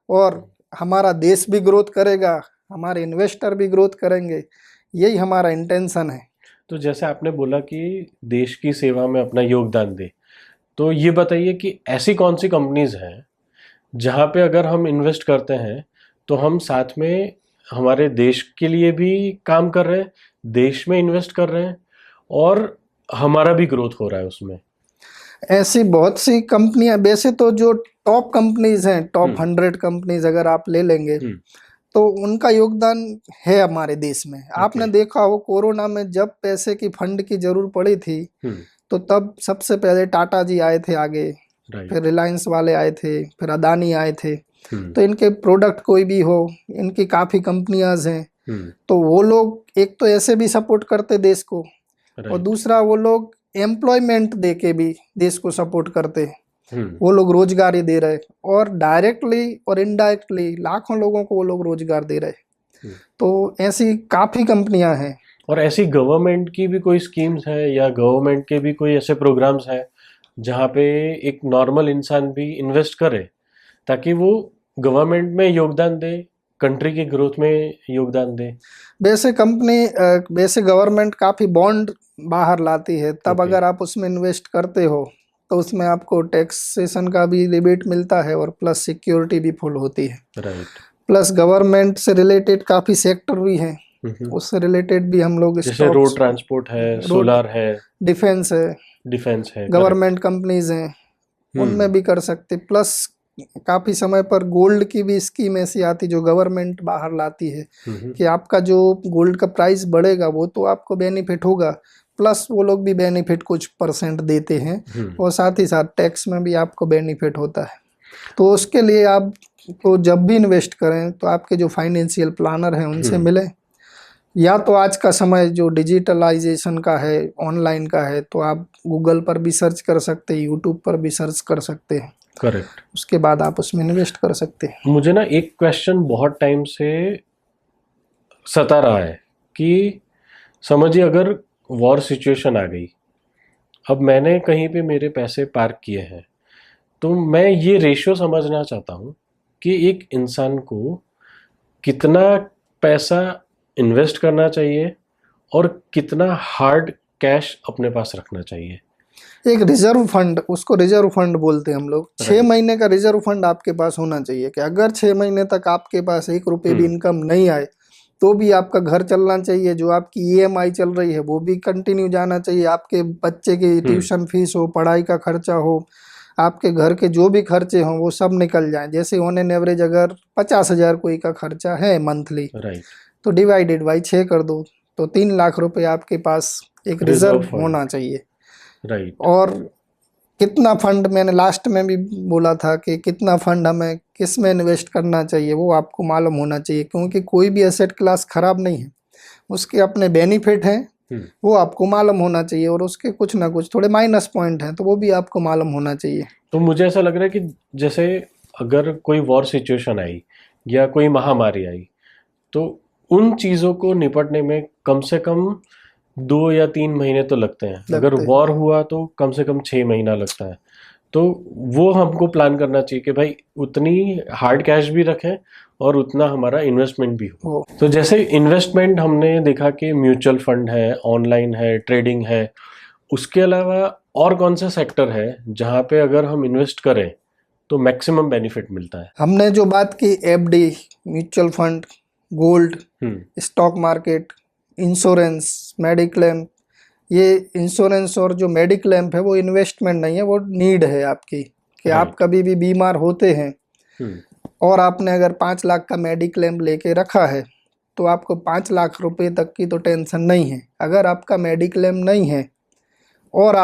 और हमारा देश भी ग्रोथ करेगा, हमारे इन्वेस्टर भी ग्रोथ करेंगे। यही हमारा इंटेंशन है। तो जैसे आपने बोला कि देश की सेवा में अपना योगदान दे, तो ये बताइए कि ऐसी कौन सी कंपनीज हैं जहाँ पे अगर हम इन्वेस्ट करते हैं तो हम साथ में हमारे देश के लिए भी काम कर रहे हैं, देश में इन्वेस्ट कर रहे हैं और हमारा भी ग्रोथ हो रहा है उसमें। ऐसी बहुत सी कंपनियां, वैसे तो जो टॉप कंपनीज हैं, टॉप 100 कंपनीज अगर आप ले लेंगे तो उनका योगदान है हमारे देश में। आपने देखा हो कोरोना में जब पैसे की फंड की जरूरत पड़ी थी तो तब सबसे पहले टाटा जी आए थे आगे, फिर रिलायंस वाले आए थे, फिर अदानी आए थे। तो इनके प्रोडक्ट कोई भी हो, इनकी काफ़ी कंपनियां हैं, तो वो लोग एक तो ऐसे भी सपोर्ट करते देश को, और दूसरा वो लोग एम्प्लॉयमेंट दे के भी देश को सपोर्ट करते। वो लोग रोजगार ही दे रहे, और डायरेक्टली और इनडायरेक्टली लाखों लोगों को वो लोग रोजगार दे रहे। तो ऐसी काफ़ी कंपनियां हैं। और ऐसी गवर्नमेंट की भी कोई स्कीम्स है या गवर्नमेंट के भी कोई ऐसे प्रोग्राम्स हैं जहाँ पे एक नॉर्मल इंसान भी इन्वेस्ट करे ताकि वो गवर्नमेंट में योगदान दे, कंट्री की ग्रोथ में योगदान दे? वैसे गवर्नमेंट काफ़ी बॉन्ड बाहर लाती है, तब अगर आप उसमें इन्वेस्ट करते हो तो उसमें आपको टैक्सेशन का भी रिबेट मिलता है और प्लस सिक्योरिटी भी फुल होती है। प्लस गवर्नमेंट से रिलेटेड काफ़ी सेक्टर भी हैं, उससे रिलेटेड भी हम लोग, जैसे रोड ट्रांसपोर्ट है, सोलर है, डिफेंस है, गवर्नमेंट कंपनीज हैं, उनमें भी कर सकते। प्लस काफ़ी समय पर गोल्ड की भी स्कीम ऐसी आती जो गवर्नमेंट बाहर लाती है कि आपका जो गोल्ड का प्राइस बढ़ेगा वो तो आपको बेनिफिट होगा, प्लस वो लोग भी बेनिफिट कुछ % देते हैं, और साथ ही साथ टैक्स में भी आपको बेनिफिट होता है। तो उसके लिए आप तो जब भी इन्वेस्ट करें तो आपके जो फाइनेंशियल प्लानर हैं उनसे मिलें, या तो आज का समय जो डिजिटलाइजेशन का है, ऑनलाइन का है, तो आप गूगल पर भी सर्च कर सकते हैं, यूट्यूब पर भी सर्च कर सकते हैं। करेक्ट। उसके बाद आप उसमें इन्वेस्ट कर सकते हैं। मुझे ना एक क्वेश्चन बहुत टाइम से सता रहा है कि समझिए अगर वॉर सिचुएशन आ गई, अब मैंने कहीं पे मेरे पैसे पार्क किए हैं, तो मैं ये रेशियो समझना चाहता हूँ कि एक इंसान को कितना पैसा इन्वेस्ट करना चाहिए और कितना हार्ड कैश अपने पास रखना चाहिए। एक रिजर्व फंड, उसको रिजर्व फंड बोलते हैं हम लोग। 6 महीने का रिजर्व फंड आपके पास होना चाहिए कि अगर 6 महीने तक आपके पास 1 रुपये भी इनकम नहीं आए तो भी आपका घर चलना चाहिए, जो आपकी EMI चल रही है वो भी कंटिन्यू जाना चाहिए, आपके बच्चे की ट्यूशन फीस हो, पढ़ाई का खर्चा हो, आपके घर के जो भी खर्चे हों वो सब निकल जाएं। जैसे ऑन एन एवरेज अगर 50,000 कोई का खर्चा है मंथली, तो डिवाइडेड बाई 6 कर दो, तो 3 लाख रुपए आपके पास एक रिजर्व होना चाहिए। और कितना फंड, मैंने लास्ट में भी बोला था कि कितना फंड हमें किस में इन्वेस्ट करना चाहिए वो आपको मालूम होना चाहिए, क्योंकि कोई भी एसेट क्लास खराब नहीं है, उसके अपने बेनिफिट हैं, वो आपको मालूम होना चाहिए, और उसके कुछ ना कुछ थोड़े माइनस पॉइंट हैं तो वो भी आपको मालूम होना चाहिए। तो मुझे ऐसा लग रहा है कि जैसे अगर कोई वॉर सिचुएशन आई या कोई महामारी आई तो उन चीज़ों को निपटने में कम से कम 2 या 3 महीने तो लगते हैं। अगर वॉर हुआ तो कम से कम 6 महीना लगता है। तो वो हमको प्लान करना चाहिए कि भाई उतनी हार्ड कैश भी रखें और उतना हमारा इन्वेस्टमेंट भी हो। तो जैसे इन्वेस्टमेंट हमने देखा कि म्यूचुअल फंड है, ऑनलाइन है, ट्रेडिंग है, उसके अलावा और कौन सा सेक्टर है जहाँ पे अगर हम इन्वेस्ट करें तो मैक्सिमम बेनिफिट मिलता है? हमने जो बात की FD, mutual fund, gold, stock market, insurance, mediclaim, ये इंश्योरेंस और जो मेडिक्लेम है वो इन्वेस्टमेंट नहीं है, वो नीड है आपकी कि आप कभी भी बीमार होते हैं और आपने अगर 5 लाख का मेडिक्लेम लेके रखा है तो आपको 5 लाख रुपए तक की तो टेंशन नहीं है। अगर आपका मेडिक्लेम नहीं है और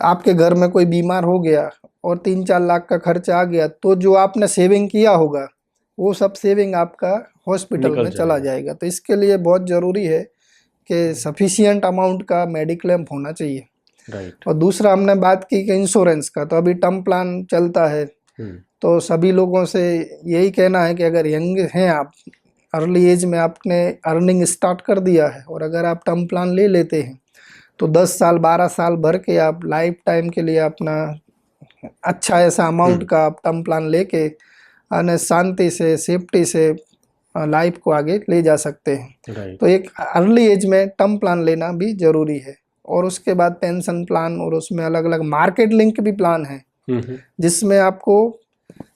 आपके घर में कोई बीमार हो गया और 3-4 लाख का खर्चा आ गया, तो जो आपने सेविंग किया होगा वो सब सेविंग आपका हॉस्पिटल में चला जाएगा। तो इसके लिए बहुत ज़रूरी है कि सफिशिएंट अमाउंट का मेडिक्लेम होना चाहिए। राइट। और दूसरा हमने बात की कि इंश्योरेंस का, तो अभी टर्म प्लान चलता है, तो सभी लोगों से यही कहना है कि अगर यंग हैं आप, अर्ली एज में आपने अर्निंग स्टार्ट कर दिया है और अगर आप टर्म प्लान ले लेते हैं तो 10 साल 12 साल भर के आप लाइफ टाइम के लिए अपना अच्छा ऐसा अमाउंट का आप टर्म प्लान लेके शांति से, सेफ्टी से लाइफ को आगे ले जा सकते हैं। तो एक अर्ली एज में टर्म प्लान लेना भी जरूरी है। और उसके बाद पेंशन प्लान, और उसमें अलग अलग मार्केट लिंक भी प्लान है जिसमें आपको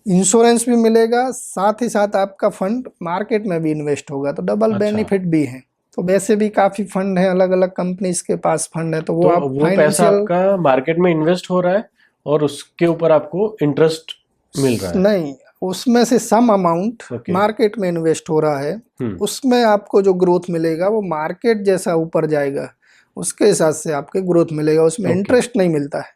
इंश्योरेंस भी मिलेगा, साथ ही साथ आपका फंड मार्केट में भी इन्वेस्ट होगा, तो डबल बेनिफिट भी है। तो वैसे भी काफी फंड है, अलग अलग कंपनीज के पास फंड है, तो वो आप पैसा आपका मार्केट में इन्वेस्ट हो रहा है और उसके ऊपर आपको इंटरेस्ट मिल रहा है? नहीं, उसमें से सम अमाउंट मार्केट में इन्वेस्ट हो रहा है, उसमें आपको जो ग्रोथ मिलेगा वो मार्केट जैसा ऊपर जाएगा उसके हिसाब से आपके ग्रोथ मिलेगा, उसमें इंटरेस्ट नहीं मिलता है।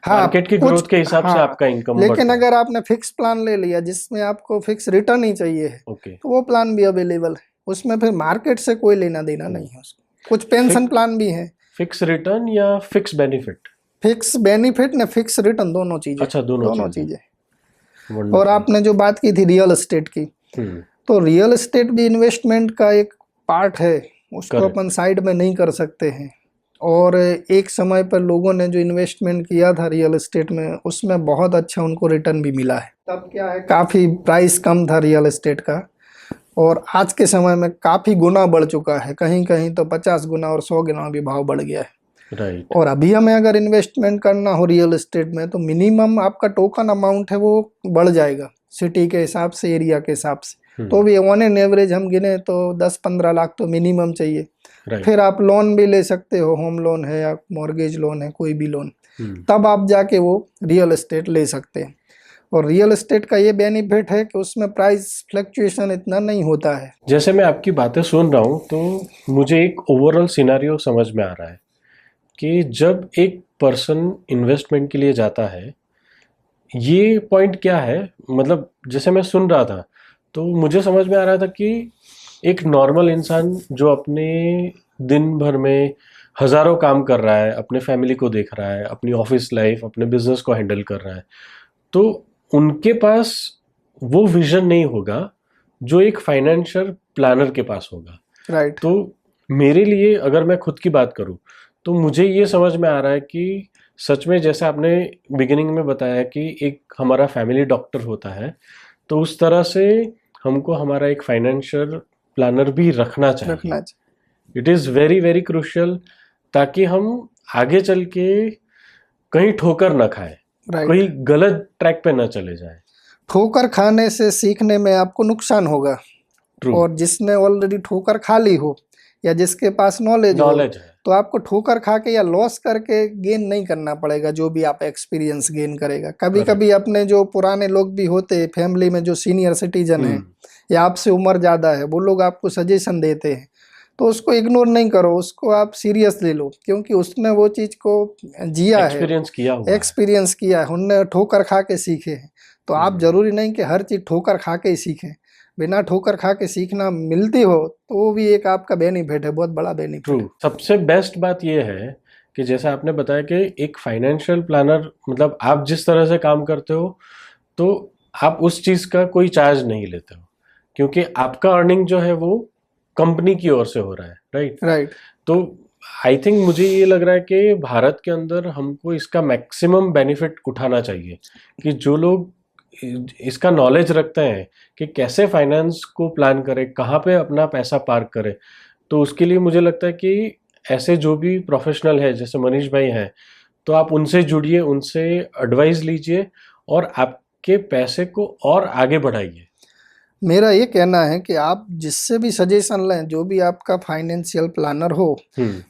हाँ, मार्केट की ग्रोथ के हिसाब से आपका इनकम। लेकिन अगर आपने फिक्स प्लान ले लिया जिसमें आपको फिक्स रिटर्न ही चाहिए है, तो वो प्लान भी अवेलेबल है, उसमें फिर मार्केट से कोई लेना देना नहीं है उसको। कुछ पेंशन प्लान भी है। फिक्स रिटर्न या फिक्स बेनिफिट? फिक्स बेनिफिट ने फिक्स रिटर्न, दोनों चीजें। अच्छा, दोनों चीजें। और आपने जो बात की थी रियल एस्टेट की, तो रियल एस्टेट भी इन्वेस्टमेंट का एक पार्ट है, उसको अपन साइड में नहीं कर सकते हैं। और एक समय पर लोगों ने जो इन्वेस्टमेंट किया था रियल एस्टेट में, उसमें बहुत अच्छा उनको रिटर्न भी मिला है। तब क्या है, काफ़ी प्राइस कम था रियल एस्टेट का, और आज के समय में काफ़ी गुना बढ़ चुका है, कहीं कहीं तो 50 गुना और 100 गुना भी भाव बढ़ गया है। राइट। और अभी हमें अगर इन्वेस्टमेंट करना हो रियल एस्टेट में, तो मिनिमम आपका टोकन अमाउंट है वो बढ़ जाएगा सिटी के हिसाब से, एरिया के हिसाब से। तो भी ऑन एन एवरेज हम गिने तो 10-15 लाख तो मिनिमम चाहिए। फिर आप लोन भी ले सकते हो, होम लोन है या मॉर्गेज लोन है, कोई भी लोन, तब आप जाके वो रियल एस्टेट ले सकते हैं। और रियल एस्टेट का ये बेनिफिट है कि उसमें प्राइस फ्लक्चुएशन इतना नहीं होता है। जैसे मैं आपकी बातें सुन रहा हूँ तो मुझे एक ओवरऑल सिनेरियो समझ में आ रहा है कि जब एक पर्सन इन्वेस्टमेंट के लिए जाता है, ये पॉइंट क्या है, मतलब जैसे मैं सुन रहा था तो मुझे समझ में आ रहा था कि एक नॉर्मल इंसान जो अपने दिन भर में हज़ारों काम कर रहा है, अपने फैमिली को देख रहा है, अपनी ऑफिस लाइफ, अपने बिजनेस को हैंडल कर रहा है, तो उनके पास वो विजन नहीं होगा जो एक फाइनेंशियल प्लानर के पास होगा। राइट। तो मेरे लिए अगर मैं खुद की बात करूं तो मुझे ये समझ में आ रहा है कि सच में जैसे आपने बिगिनिंग में बताया कि एक हमारा फैमिली डॉक्टर होता है, तो उस तरह से हमको हमारा एक फाइनेंशियल प्लानर भी रखना चाहिए। It is very very crucial, ताकि हम आगे चल के कहीं ठोकर ना खाए, कोई गलत ट्रैक पे ना चले जाए। ठोकर खाने से सीखने में आपको नुकसान होगा। और जिसने ऑलरेडी ठोकर खा ली हो या जिसके पास नॉलेज है, तो आपको ठोकर खा के या लॉस करके गेन नहीं करना पड़ेगा, जो भी आप एक्सपीरियंस गेन करेगा। कभी कभी अपने जो पुराने लोग भी होते हैं फैमिली में, जो सीनियर सिटीजन है या आपसे उम्र ज़्यादा है, वो लोग आपको सजेशन देते हैं, तो उसको इग्नोर नहीं करो, उसको आप सीरियसली लो, क्योंकि उसने वो चीज़ को जिया है, एक्सपीरियंस किया है, उनने ठोकर खा के सीखे हैं। तो आप जरूरी नहीं कि हर चीज़ ठोकर खा के ही सीखें। बिना ठोकर खा के सीखना मिलती हो तो वो भी एक आपका बेनिफिट है, बहुत बड़ा बेनिफिट है। सबसे बेस्ट बात ये है कि जैसा आपने बताया कि एक फाइनेंशियल प्लानर, मतलब आप जिस तरह से काम करते हो तो आप उस चीज़ का कोई चार्ज नहीं लेते हो, क्योंकि आपका अर्निंग जो है वो कंपनी की ओर से हो रहा है। राइट। तो आई थिंक मुझे ये लग रहा है कि भारत के अंदर हमको इसका मैक्सिमम बेनिफिट उठाना चाहिए, कि जो लोग इसका नॉलेज रखते हैं कि कैसे फाइनेंस को प्लान करें, कहाँ पे अपना पैसा पार्क करें, तो उसके लिए मुझे लगता है कि ऐसे जो भी प्रोफेशनल है जैसे मनीष भाई हैं, तो आप उनसे जुड़िए, उनसे एडवाइस लीजिए और आपके पैसे को और आगे बढ़ाइए। मेरा ये कहना है कि आप जिससे भी सजेशन लें, जो भी आपका फाइनेंशियल प्लानर हो,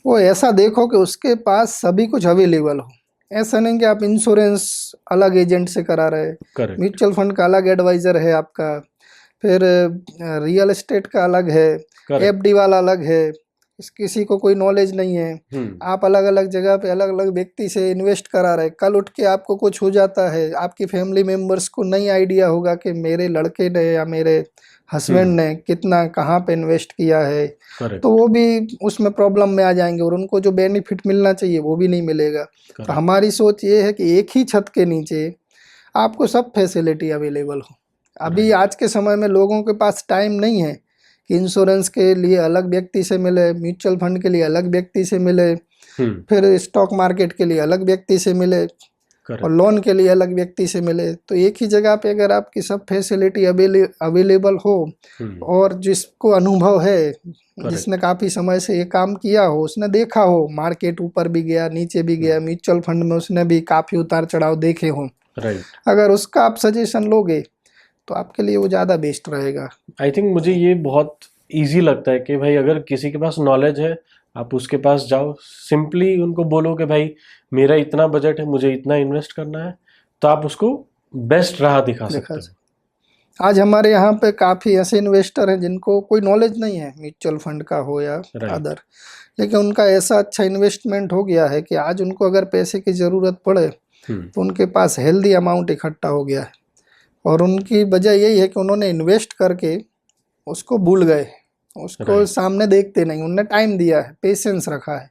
वो ऐसा देखो कि उसके पास सभी कुछ अवेलेबल हो। ऐसा नहीं कि आप इंश्योरेंस अलग एजेंट से करा रहे, म्यूचुअल फंड का अलग एडवाइजर है आपका, फिर रियल एस्टेट का अलग है, एफडी वाला अलग है, किसी को कोई नॉलेज नहीं है। आप अलग अलग जगह पे अलग अलग व्यक्ति से इन्वेस्ट करा रहे, कल उठ के आपको कुछ हो जाता है, आपकी फैमिली मेंबर्स को नहीं आइडिया होगा कि मेरे लड़के ने या मेरे हस्बैंड ने कितना कहाँ पे इन्वेस्ट किया है, तो वो भी उसमें प्रॉब्लम में आ जाएंगे और उनको जो बेनिफिट मिलना चाहिए वो भी नहीं मिलेगा। तो हमारी सोच ये है कि एक ही छत के नीचे आपको सब फैसिलिटी अवेलेबल हो। अभी आज के समय में लोगों के पास टाइम नहीं है कि इंश्योरेंस के लिए अलग व्यक्ति से मिले, म्यूचुअल फंड के लिए अलग व्यक्ति से मिले, फिर स्टॉक मार्केट के लिए अलग व्यक्ति से मिले और लोन के लिए अलग व्यक्ति से मिले। तो एक ही जगह पे अगर आपकी सब फैसिलिटी अवेलेबल हो और जिसको अनुभव है, जिसने काफ़ी समय से ये काम किया हो, उसने देखा हो मार्केट ऊपर भी गया नीचे भी गया, म्यूचुअल फंड में उसने भी काफ़ी उतार चढ़ाव देखे हों, अगर उसका आप सजेशन लोगे तो आपके लिए वो ज़्यादा बेस्ट रहेगा। आई थिंक मुझे ये बहुत इजी लगता है कि भाई अगर किसी के पास नॉलेज है आप उसके पास जाओ, सिंपली उनको बोलो कि भाई मेरा इतना बजट है, मुझे इतना इन्वेस्ट करना है, तो आप उसको बेस्ट राह दिखा सकते हो। आज हमारे यहाँ पे काफ़ी ऐसे इन्वेस्टर हैं जिनको कोई नॉलेज नहीं है म्यूचुअल फंड का हो या अदर, लेकिन उनका ऐसा अच्छा इन्वेस्टमेंट हो गया है कि आज उनको अगर पैसे की ज़रूरत पड़े तो उनके पास हेल्दी अमाउंट इकट्ठा हो गया है। और उनकी वजह यही है कि उन्होंने इन्वेस्ट करके उसको भूल गए, उसको सामने देखते नहीं, उन्होंने टाइम दिया है, पेशेंस रखा है।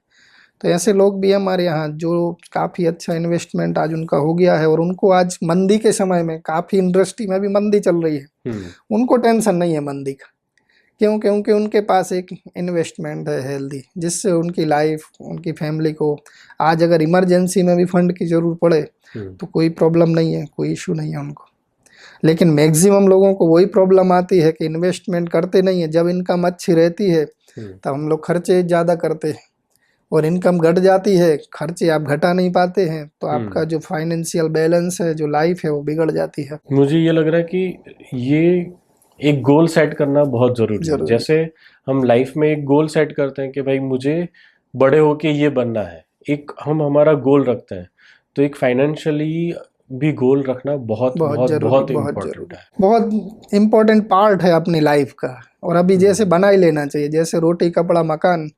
तो ऐसे लोग भी हमारे यहाँ जो काफ़ी अच्छा इन्वेस्टमेंट आज उनका हो गया है और उनको आज मंदी के समय में, काफ़ी इंडस्ट्री में भी मंदी चल रही है, उनको टेंशन नहीं है मंदी का। क्यों? क्योंकि उनके पास एक इन्वेस्टमेंट है हेल्दी, जिससे उनकी लाइफ, उनकी फैमिली को आज अगर इमरजेंसी में भी फंड की ज़रूरत पड़े तो कोई प्रॉब्लम नहीं है, कोई इशू नहीं है उनको। लेकिन मैक्सिमम लोगों को वही प्रॉब्लम आती है कि इन्वेस्टमेंट करते नहीं है। जब इनकम अच्छी रहती है तब हम लोग खर्चे ज़्यादा करते हैं और इनकम घट जाती है, खर्चे आप घटा नहीं पाते हैं, तो आपका जो फाइनेंशियल बैलेंस है, जो लाइफ है, वो बिगड़ जाती है। मुझे ये लग रहा है कि ये एक गोल सेट करना बहुत ज़रूरी है। जैसे हम लाइफ में एक गोल सेट करते हैं कि भाई मुझे बड़े होके ये बनना है, एक हम हमारा गोल रखते हैं, तो एक फाइनेंशियली भी गोल रखना बहुत इम्पोर्टेंट है, बहुत इम्पोर्टेंट पार्ट है अपनी लाइफ का। और अभी जैसे बना ही लेना चाहिए, जैसे रोटी कपड़ा मकान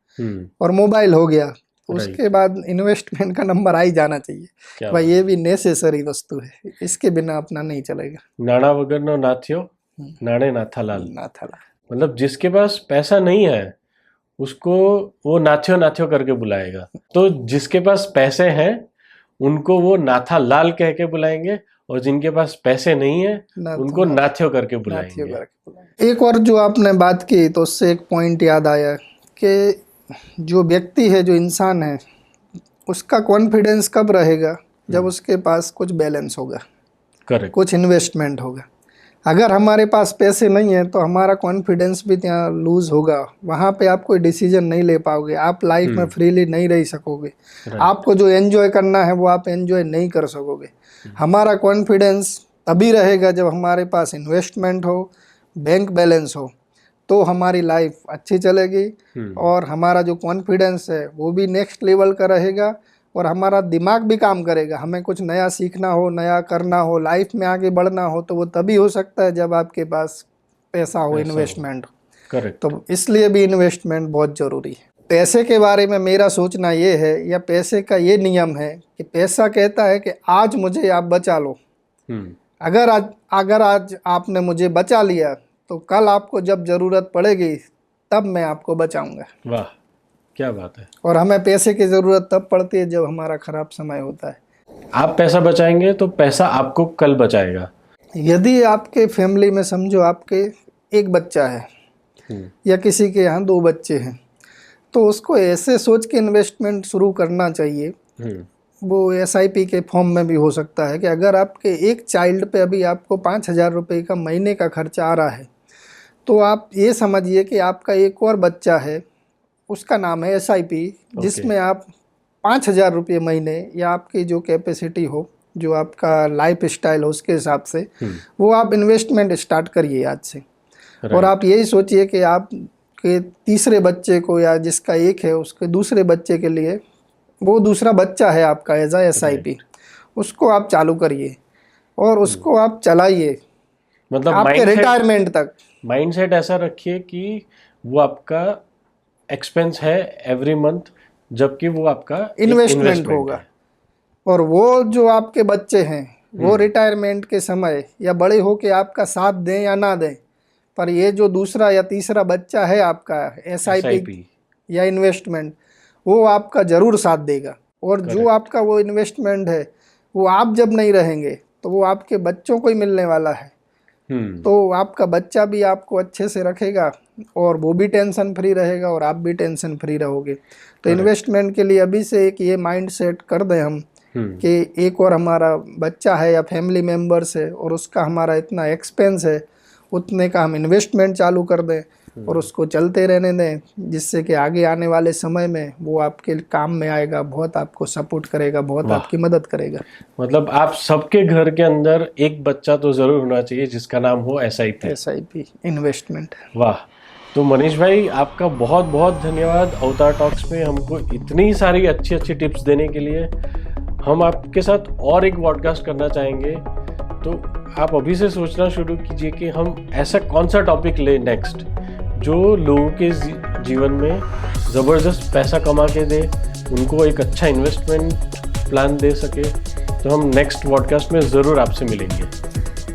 और मोबाइल हो गया, उसके बाद इन्वेस्टमेंट का नंबर आ ही जाना चाहिए। भाई ये भी नेसेसरी वस्तु है, इसके बिना अपना नहीं चलेगा। नाना वगर नो नाथियो, नाणे नाथालाल। मतलब जिसके पास पैसा नहीं है उसको वो नाथियो नाथियो करके बुलाएगा, तो जिसके पास पैसे हैं उनको वो नाथा लाल कह के बुलाएंगे और जिनके पास पैसे नहीं है उनको नाथियो करके बुलाएंगे। एक और जो आपने बात की तो उससे एक पॉइंट याद आया कि जो व्यक्ति है, जो इंसान है, उसका कॉन्फिडेंस कब रहेगा? जब उसके पास कुछ बैलेंस होगा, कुछ इन्वेस्टमेंट होगा। अगर हमारे पास पैसे नहीं है तो हमारा कॉन्फिडेंस भी यहाँ लूज होगा, वहाँ पे आप कोई डिसीजन नहीं ले पाओगे, आप लाइफ में फ्रीली नहीं रह सकोगे, आपको जो एंजॉय करना है वो आप एंजॉय नहीं कर सकोगे। हमारा कॉन्फिडेंस तभी रहेगा जब हमारे पास इन्वेस्टमेंट हो, बैंक बैलेंस हो, तो हमारी लाइफ अच्छी चलेगी और हमारा जो कॉन्फिडेंस है वो भी नेक्स्ट लेवल का रहेगा और हमारा दिमाग भी काम करेगा। हमें कुछ नया सीखना हो, नया करना हो, लाइफ में आगे बढ़ना हो, तो वो तभी हो सकता है जब आपके पास पैसा हो, इन्वेस्टमेंट हो। करेक्ट। तो इसलिए भी इन्वेस्टमेंट बहुत ज़रूरी है। पैसे के बारे में मेरा सोचना ये है, या पैसे का ये नियम है कि पैसा कहता है कि आज मुझे आप बचा लो, अगर आज आपने मुझे बचा लिया तो कल आपको जब ज़रूरत पड़ेगी तब मैं आपको बचाऊंगा। वाह, क्या बात है। और हमें पैसे की ज़रूरत तब पड़ती है जब हमारा ख़राब समय होता है। आप पैसा बचाएंगे तो पैसा आपको कल बचाएगा। यदि आपके फैमिली में समझो आपके एक बच्चा है या किसी के यहाँ 2 बच्चे हैं, तो उसको ऐसे सोच के इन्वेस्टमेंट शुरू करना चाहिए। वो SIP के फॉर्म में भी हो सकता है कि अगर आपके एक चाइल्ड पे अभी आपको 5,000 रुपये का महीने का खर्चा आ रहा है, तो आप ये समझिए कि आपका एक और बच्चा है, उसका नाम है SIP, जिसमें आप 5,000 रुपये महीने या आपकी जो कैपेसिटी हो, जो आपका लाइफ स्टाइल हो उसके हिसाब से वो आप इन्वेस्टमेंट स्टार्ट करिए आज से। और आप यही सोचिए कि आप के तीसरे बच्चे को या जिसका एक है उसके दूसरे बच्चे के लिए वो दूसरा बच्चा है आपका एज आ SIP, उसको आप चालू करिए और उसको आप चलाइए मतलब आपके रिटायरमेंट तक। माइंडसेट ऐसा रखिए कि वो आपका एक्सपेंस है एवरी मंथ, जबकि वो आपका इन्वेस्टमेंट होगा। और वो जो आपके बच्चे हैं वो रिटायरमेंट के समय या बड़े होके आपका साथ दें या ना दें, पर ये जो दूसरा या तीसरा बच्चा है आपका SIP या इन्वेस्टमेंट, वो आपका ज़रूर साथ देगा। और जो आपका वो इन्वेस्टमेंट है वो आप जब नहीं रहेंगे तो वो आपके बच्चों को ही मिलने वाला है। तो आपका बच्चा भी आपको अच्छे से रखेगा और वो भी टेंशन फ्री रहेगा और आप भी टेंशन फ्री रहोगे। तो इन्वेस्टमेंट के लिए अभी से एक ये माइंड सेट कर दें हम कि एक और हमारा बच्चा है या फैमिली मेम्बर्स है और उसका हमारा इतना एक्सपेंस है, उतने का हम इन्वेस्टमेंट चालू कर दें और उसको चलते रहने दें, जिससे कि आगे आने वाले समय में वो आपके काम में आएगा, बहुत आपको सपोर्ट करेगा, बहुत आपकी मदद करेगा। मतलब आप सबके घर के अंदर एक बच्चा तो जरूर होना चाहिए जिसका नाम हो SIP इन्वेस्टमेंट। वाह। तो मनीष भाई आपका बहुत बहुत धन्यवाद अवतार टॉक्स में हमको इतनी सारी अच्छी अच्छी टिप्स देने के लिए। हम आपके साथ और एक पॉडकास्ट करना चाहेंगे, तो आप अभी से सोचना शुरू कीजिए कि हम ऐसा कौन सा टॉपिक ले नेक्स्ट जो लोगों के जीवन में ज़बरदस्त पैसा कमा के दे, उनको एक अच्छा इन्वेस्टमेंट प्लान दे सके। तो हम नेक्स्ट पॉडकास्ट में ज़रूर आपसे मिलेंगे।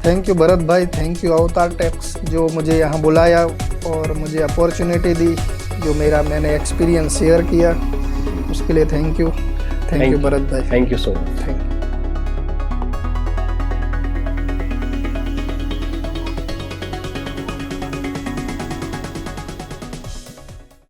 थैंक यू भरत भाई, थैंक यू अवतार टॉक्स जो मुझे यहाँ बुलाया और मुझे अपॉर्चुनिटी दी, जो मैंने एक्सपीरियंस शेयर किया, उसके लिए थैंक यू भरत भाई। Thank you so much. Thank you.